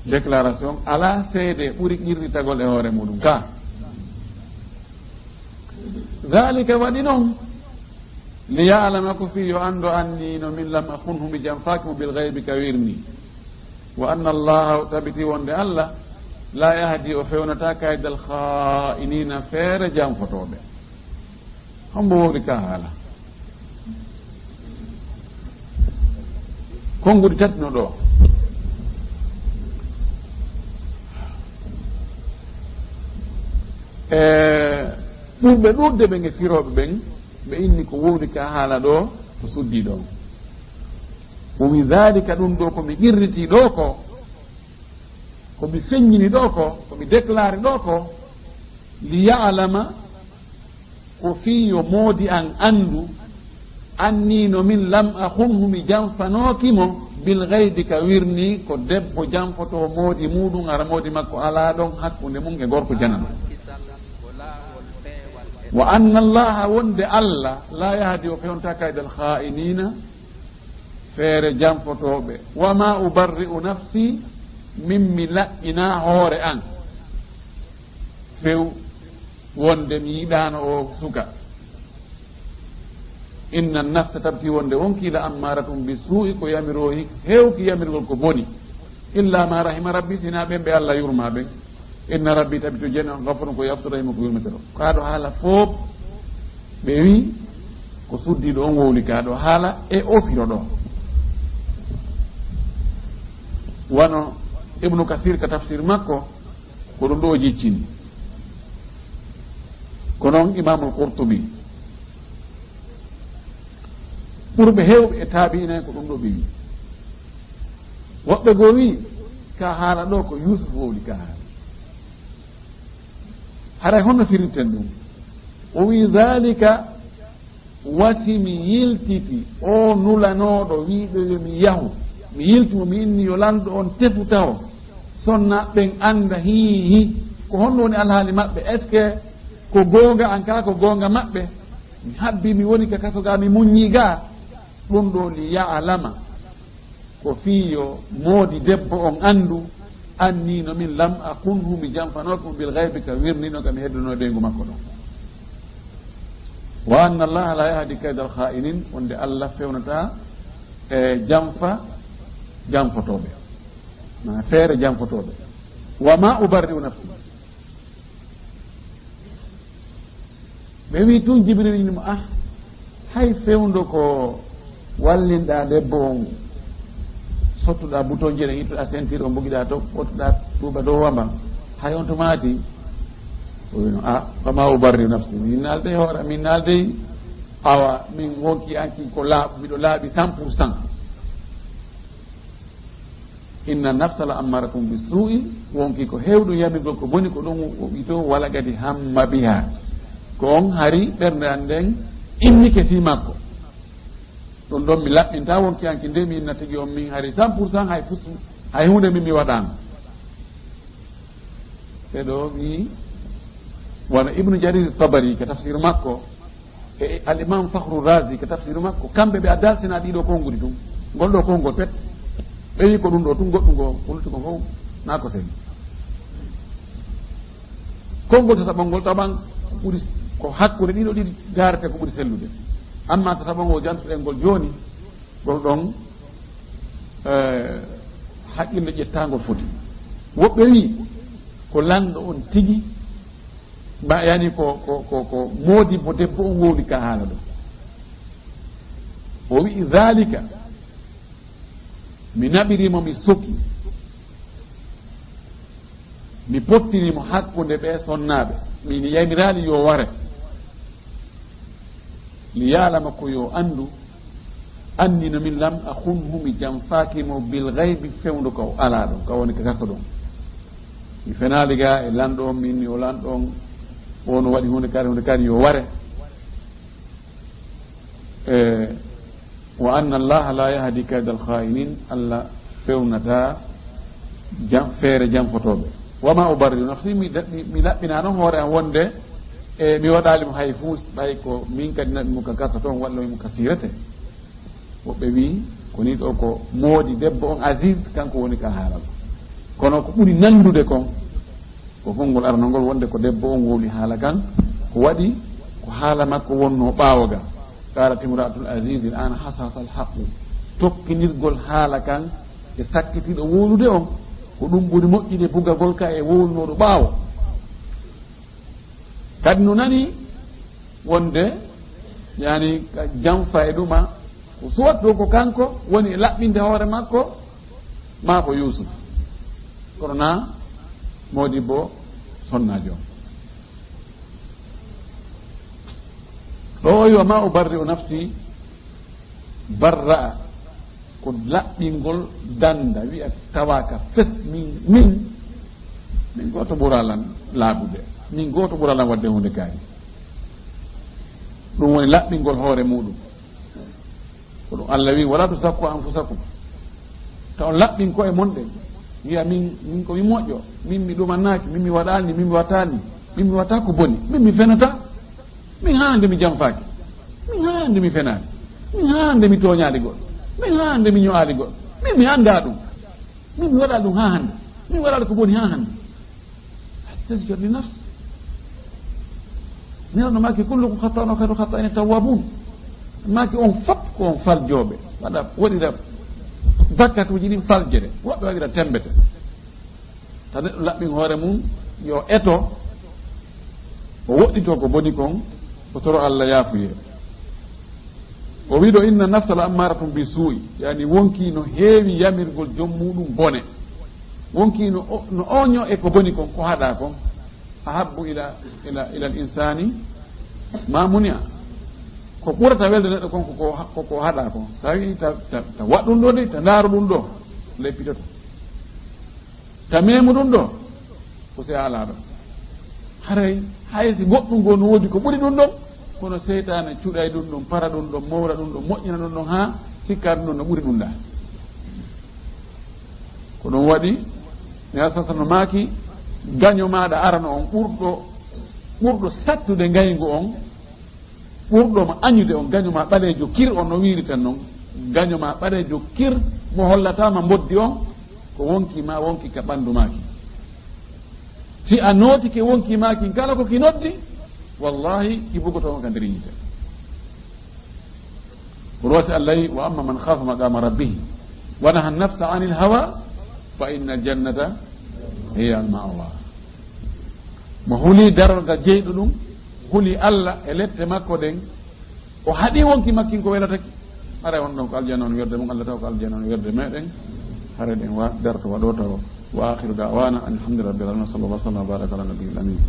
déclaration ala seede ɓuri qirritagol e hoore muɗum ka dalika waɗi noon li yalama ko fi yo anndo anni no min lam akunhu mi jam fakimo bil gaybi ka wirni wa anna allaha tabiti wonde Allah la yahdi o fewnata kaydal kha'inina feere janfotoɓe hombo wowri ka haala konngudi tatino ɗo ɓurɓe ɗurde ɓe firoɓe ɓen ɓe inni ko wowni ka haala ɗo ko suddi ɗon o wi dhalika ɗum ɗo komi qirriti ɗo komi feññini ɗo komi déclaré ɗo ko li ya'lama ko fiyo moodi an andu anni no min lam akhunhu mi janfanokimo bil ghaybi ka wirni ko debbo janfoto moodi muɗum ara moodi makko ala ɗon hakkunde mum e gorko janano wa anna allaha wonde allah la yahdi o fewnta kaydal kha'inina feere janfotoɓe wa ma ubarri'u nafsi min mi laɓɓina hoore an few wonde mi yiɗano o suka inna nafsa tabti wonde wonkiila ammaratum bi suu'i ko yamiro hewki yamirgol ko boni illa ma rahima rabbi sina ɓen ɓe allah yurma ɓen inna rabbi tabi to jeni on gafurun ko yaftorahima ko yurmetero kaɗo haala foof ɓe wi ko suddiɗo on wowli kaɗo haala e ofiro ɗo wano ibnu kathir ka tafsir makko ko ɗum ɗo jiccini ko noon imamul qurtubi ɓurɓe hewɓe e taabi'ina ko ɗum ɗo ɓe wi woɓɓe goo wi ka haala ɗo ko yusuf wowli ka haala haray honno firirten ɗum o wi dhalika wati mi yiltiti o nulanoɗo wiɗo yomi yahu mi yiltimo mi inni yo lanɗo on tefu taw sonna ɓen anda hihi ko honno woni alhaali maɓɓe est ce que ko goonga an kala ko goonga maɓɓe mi habbi mi woni ka kasoga mi muññi ga ɗum ɗo li ya'lama ko fiyo moodi debbo on andu anni no min lam akunhu mi janfanokomo bil ghaybi ka wirnino ka mi heddono deygu makko ɗon wa anna allaha la yahdi kaydal kha'inin wonde allah fewnata e janfotoɓe ma feere janfotoɓe wa ma ubarri'u nafsi ɓe wi tun jibril inimo hay fewndo ko wallinɗa debbo on sottuɗa bouton jeɗen ittuɗa ceinture o mbogiɗa to ɓottuɗa tuuba dow wamba hay on to maati o wino fama ubarri'u nafsi min naalde hoore min naalde awa min wonki anki ko miɗo laaɓi 100%. inna nafsa la ammaratum bi suu'i wonki ko hewɗum yamirgol ko boni ko ɗum wi to wala gadi hamma biha ko on hari ɓernde an nden innike fi makko ɗum ɗon mi laɓɓinta wonki anki nde mi inna tigi on min hari 100% hay hunde min mi waɗano ɓeɗo wi wona ibnu jarir tabari ko tafsir makko e al imam fakhru razi ko tafsir makko kamɓe ɓe a dalsina ɗiɗo konngudi ɗum gonɗo konngol pet ɓe wi ko ɗum ɗo tun goɗɗum ngo wulti ko fof na ko seni konngol tataɓongol taɓan ɓuri ko hakkude ɗiɗo ɗiɗi garete ko ɓuri sellude amma tataɓongo jantuɗen ngol joni gol ɗon haqqille ƴettagol foti woɓɓe wi ko lanɗo on tigi mba yani ko moodi bo debbo on wowli ka haala ɗo o wi dhalika mi naɓirimo mi soki mi pottinimo hakkunde ɓe sonnaɓe min yamirali yo ware li yalama ko yo andu anni no min lam akhunhu mi janfakimo bil ghaybi fewndo ko ala ɗon ka woni ka gaso ɗon mi fenali ga e lanɗo on minni o lanɗo on ono waɗi hunde kadi yo ware wa anna allaha la yahdi kaydal kha'inin allah fewnata feere janfotoɓe wama ubarri'u nafsi mi laɓɓina noon hoore am wonde e mi waɗalimo hay fuu ɓay ko min kadi naɓimo ka gasa toon walloymo ka sirete woɓɓe wi ko ni ɗo ko moodi debbo on Aziz kanko woni ka haalal kono ko ɓuri nandude kon ko konngol arnongol wonde ko debbo on wowli haala kan ko waɗi ko haala makko wonno ɓaawoga qalat imra'atul aziz al ana hasasa al haqq tokkinirgol haala kan e sakkitiɗo wowlude on ko ɗum ɓuri moƴƴide bugagol ka e wowlunoɗo ɓaawo kadi no nani wonde yani janfa e ɗuma ko suwat ɗo ko kanko woni e laɓɓinde hoore makko ma ko Yusuf, kono na modi bo sonnajo ɗo yo ma ubarri o nafsi barra'a ko laɓɓingol danda wi'a tawaka fes min goto ɓuralan laaɓude min goto ɓuralan wadde hunde kaari ɗum woni laɓɓingol hoore muɗum ko ɗum Allah wi wala tusakku anfusakum taw laɓɓin ko e monɗen wiya min ko mi moƴƴo min mi ɗumannaki min mi waɗani min mi wattani min mi watta ko boni min mi fenata min hande mi jamfaki min hande mi fenani min hande mi toñali goɗɗo min hande mi ño'ali goɗɗo min mi anda ɗum min mi waɗa ɗum ha hande min waɗaɗo ko boni ha hande tazkir li nafs nirano maki kullukum khata'un wa khairu khata'in tawwabun maki on fop ko on faljoɓe waɗa waɗira bakkatuji ɗin faljere woɓɓe waɗira tembete ta neɗɗo laɓɓin hoore mum yo eto o woɗɗito ko boni kon o toro Allah yaafuye o wiɗo inna nafsa la ammaratum bi suu'i yani wonki no heewi yamirgol joom muɗum bone wonki no oño e ko boni kon ko haɗa kon ahabbu ila l insani ma munia ko ɓurata welde neɗɗo kon koko haɗa kon tawi ta waɗɗum ɗo de ta ndaaru ɗum ɗo leppitoto ta memu ɗum ɗo ko se ala ɗo haray haysi goɗɗum go no woodi ko ɓuri ɗum ɗon kono seytane cuuɗay ɗum ɗon para ɗum ɗon mawra ɗum ɗon moƴƴina ɗum ɗon ha sikkade ɗum no ɓuri ɗum ɗa ko ɗum waɗi mi asasa no maaki gaño maɗa arano on ɓurɗo sattude ngaygu on ɓurɗoma añude on gañoma ɓalejo kir on no wiriten noon gañoma ɓalejo kir mo hollatama mboddi on ko wonkima wonki ka ɓandu maki si a nootike wonki maki kala ko ki noddi wallahi ibugotoon ka nder yite rosi allahi wa amma man khafa maqama rabbihi wa naha nafsa ani lhawa fa inna aljannata hiya almawa mo huuli darorga jeyɗo ɗum huli Allah e lette makko ɗen o haɗi wonki makkin ko welataki ara won ɗon ko aljanna on werde mum Allah taw ko aljanna on werde meɗen hare ɗen wa darto waɗo taw wa akhiru da'wana alhamdulillahi rabbil alamin sallallahu alaihi wa sallam baraka ala nabiyil amin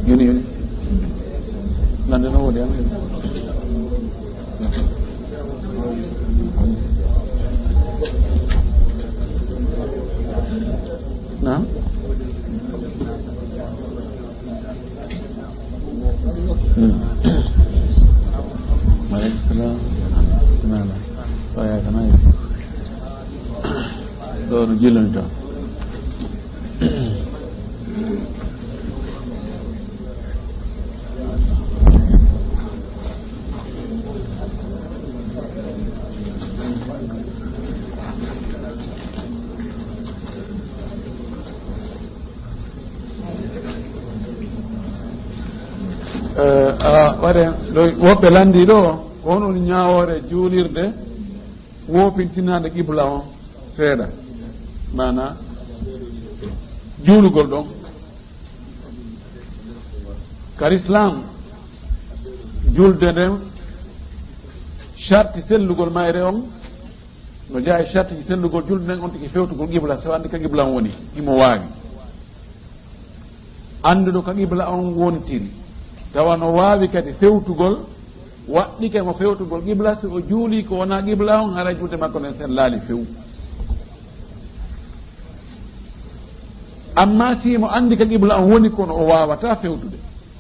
yoni nande no woodi na Aleykum salam tanala waya tanay do no jilani to waɗe ɗo woɓɓe landi ɗo ko hono ñawore juulirde wopintinade qibla on seeɗa mana juulugol ɗon kar islam julde nden charte sellugol mayre on no jaa e charte ji sellugol julde nden on tiki fewtugol qibla so andi ka qibla on woni imo waawi anduɗo ka qibla on wontiri tawa no waawi kadi fewtugol waɗɗike mo fewtugol qibla so o juuli ko wona qibla on hara julde makko nden sen laali few amma si mo andi ka qibla on woni kono o wawata fewtude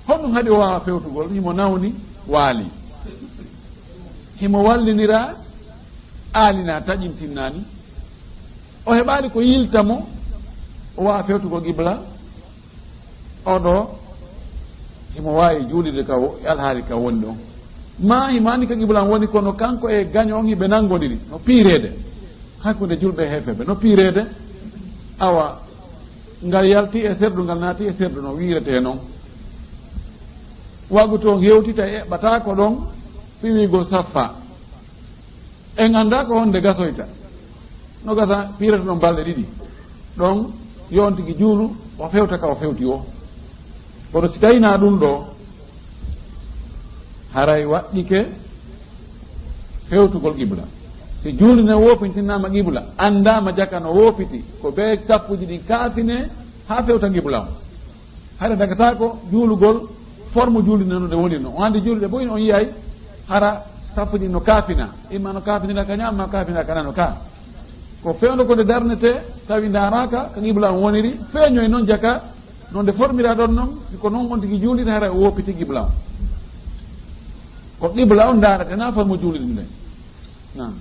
honɗum haɗi o wawa fewtugol himo nawni waali himo wallinira aalina taƴintinnani o heɓali ko yiltamo o wawa fewtugol qibla oɗo himo wawi juulide ka alhaali ka woni ɗon ma himo andi ka qibla on woni kono kanko e gaño on hiɓe nangodiri no piirede hakkude julɓe e hefeɓe no piirede awa ngal yalti e serdu ngal naati e serdu no wiirete noon wagu to hewtita e ɓata ko ɗon piwigo saffa en anda ko honde gasoyta no gasa pirata ɗon balɗe ɗiɗi ɗon yontigi juulu o fewta ka o fewti o kono si tawina ɗum ɗo haray waɗɗike fewtugol qibla si juuli ne wopitinama qibla andama jaka no wopiti ko be sappuji ɗi kaafine ha fewta qibla o hara dagata ko juulugol forme juuli ne no de woni no o andi juuli ɗe boyni on yiyay hara sappuji no kaafina imma no kaafinira ka ñamma kaafinira kana no ka ko fewndo ko nde darnete tawi daraka ko qibla on woniri feeñoy noon jaka non nde formira ɗon noon siko noon on tigi juulide hara o wopiti qibla o ko qibla on darate na forme juulide nde nan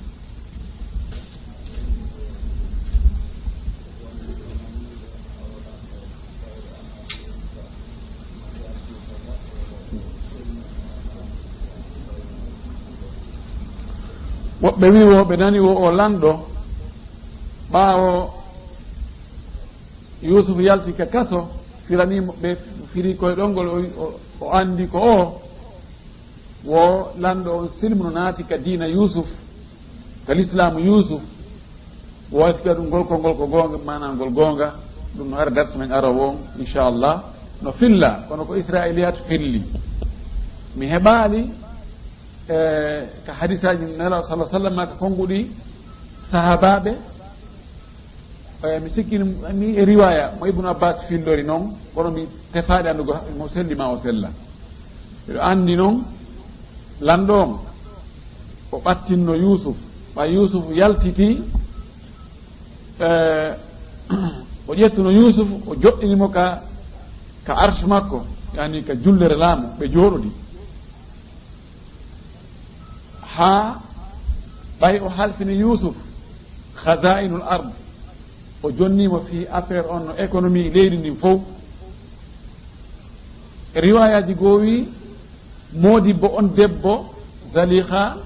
woɓɓe wi woɓe nani o lanɗo ɓaawo Yusuf yalti ka kaso firanimo ɓe firi koye ɗongol o andi ko o wo lanɗo on silmu no naati ka diina Yusuf ka l'islamu Yusuf wo sika ɗum ngol kolngol ko goonga mana ngol goonga ɗum no ara darse men aro won inchallah no filla kono ko israiliyat filli mi heɓaali ka hadisaji nela sallah sallam ka konguɗi sahabaɓe mi sikkini ni e riwaya mo ibnu abbas fillori noon kono mi tefaɗe andugo mo sellima o sella ɓeɗo andi noon lanɗo on o ɓattinno Yusuf ɓa Yusuf yaltiti o ƴettuno Yusuf o joɗɗinimo ka arche makko yani ka jullere laamu ɓe jooɗodi ha ɓay o halfini Yusuf khazainul ard o jonnimo fi affaire on no économie leydi ndin fof riwayaji goo wi modibbo on debbo Zaliha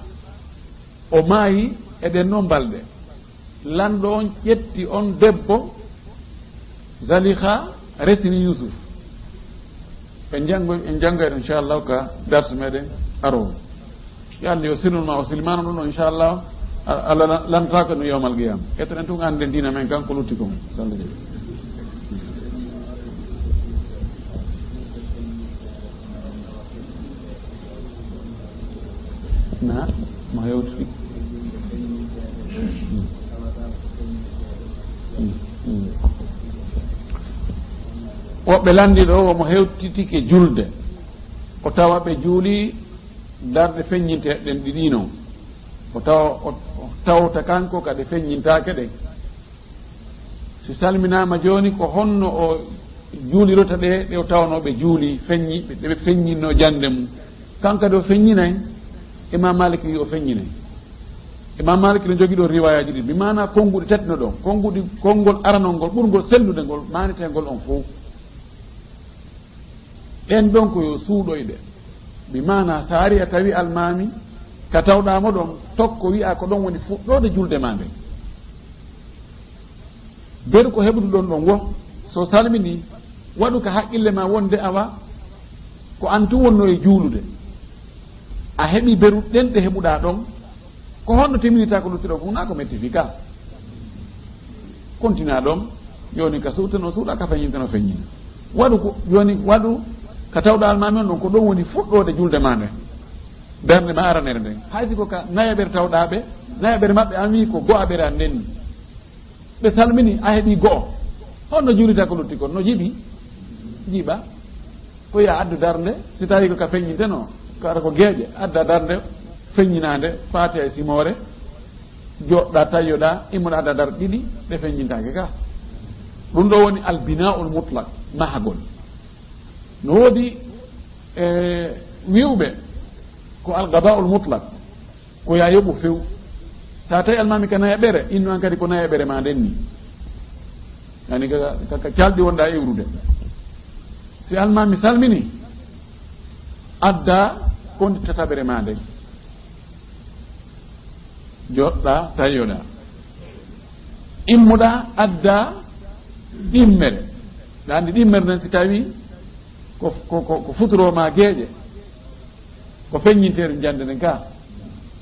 o maayi eɗen noon balɗe lanɗo on ƴetti on debbo Zaliha resini Yusuf en janggoyɗo inchallahu ka darse meɗen aro yo Allah yo silnuma o silmano ɗum ɗo inchallah Allah lantaka no yawmal qiyama etoɗen tun ande dina men kanko lutti kon sallah jeeyi na mo hewti woɓɓe landi ɗo womo hewtitike julde o tawa ɓe juuli darɗe feññinteɗen ɗiɗi noon o tawa o tawta kanko kadi feññintake ɗen si salminama joni ko honno o juulirota ɗe o tawanoɓe juuli feññi ɓe feññinno jande mum kanko kadi o feññinay imam Malik wi o feññinay imam Malik ne jogui ɗo riwayaji ɗi mi mana konguɗi tati no ɗon konngol aranol ngol ɓurgol sellude ngol manetengol on fof ɗen ɗon koyo suuɗoyɗe mi mana sa ari a tawi almami ka tawɗamo ɗon tokko wiya ko ɗon woni fuɗɗode julde ma nden beru ko heɓudu ɗon ɗon wo so salmini waɗu ka haqqille ma wonde awa ko an tun wonno e juulude a heɓi beru ɗen ɗe heɓuɗa ɗon ko honno timminita ko luttiɗo funa ko mettifi ka continua ɗon joni ka suutano suuɗa ka feññintano feññina waɗu ko joni waɗu ka tawɗa almami on ɗon ko ɗon woni fuɗɗode julde ma nden bernde ma aranere nden haysi ko ka nayaɓere tawɗaɓe nayaɓere mabɓe an wi ko go'aɓere an ndenni ɓe salmini a heeɓi go'o honno juulita ko lutti kon no jiiɓi jiiɓa fo ya addu darde si tawi ko ka feññinteno kara ko gueeƴe adda darde feññinade faate e simore joɗɗa tayoɗa immoɗa adda darde ɗiɗi ɗe feññintake ka ɗum ɗo woni albina'ul mutlaq mahagol no woodi wiwɓe ko algada'ul mutlaq ko ya yoɓu few sa tawi almami ka nayaɓere inno an kadi ko nayaɓere ma nden ni yani ka calɗi wonɗa iwrude si almami salmini adda kondi tataɓere ma nden joɗɗa tayoɗa immuɗa adda ɗimmere ɗandi ɗimmere nden si tawi ko futuroma gueeƴe ko feññinteeɗum jande nden ka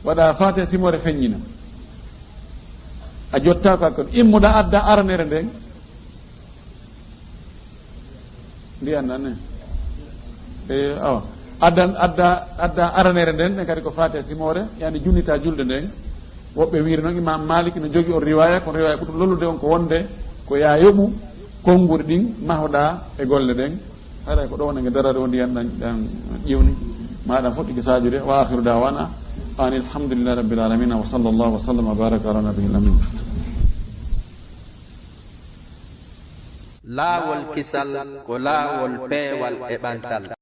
waɗa fate simore feññina a jotta ko hakkude immuɗa adda aranere nden mbiyan nan awa adda aranere nden ɗen kadi ko fate simore yani junnita julde nden woɓɓe wiiri noon imam Malik no jogui on riwaya kono riwaya ɓuuri lollude on ko wonde ko ya yoɓu konnguri ɗin mahoɗa e golle ɗen haɗa ko ɗo wonege darade o ndiyan ɗan ƴiwni maɗa foɗɗiki sajude wa akhiru dawana an alhamdulillahi rabbil alamin wa sallallahu wa sallam wa baraka ala nabiyil amin. laawol kisal ko laawol peewal e ɓantal.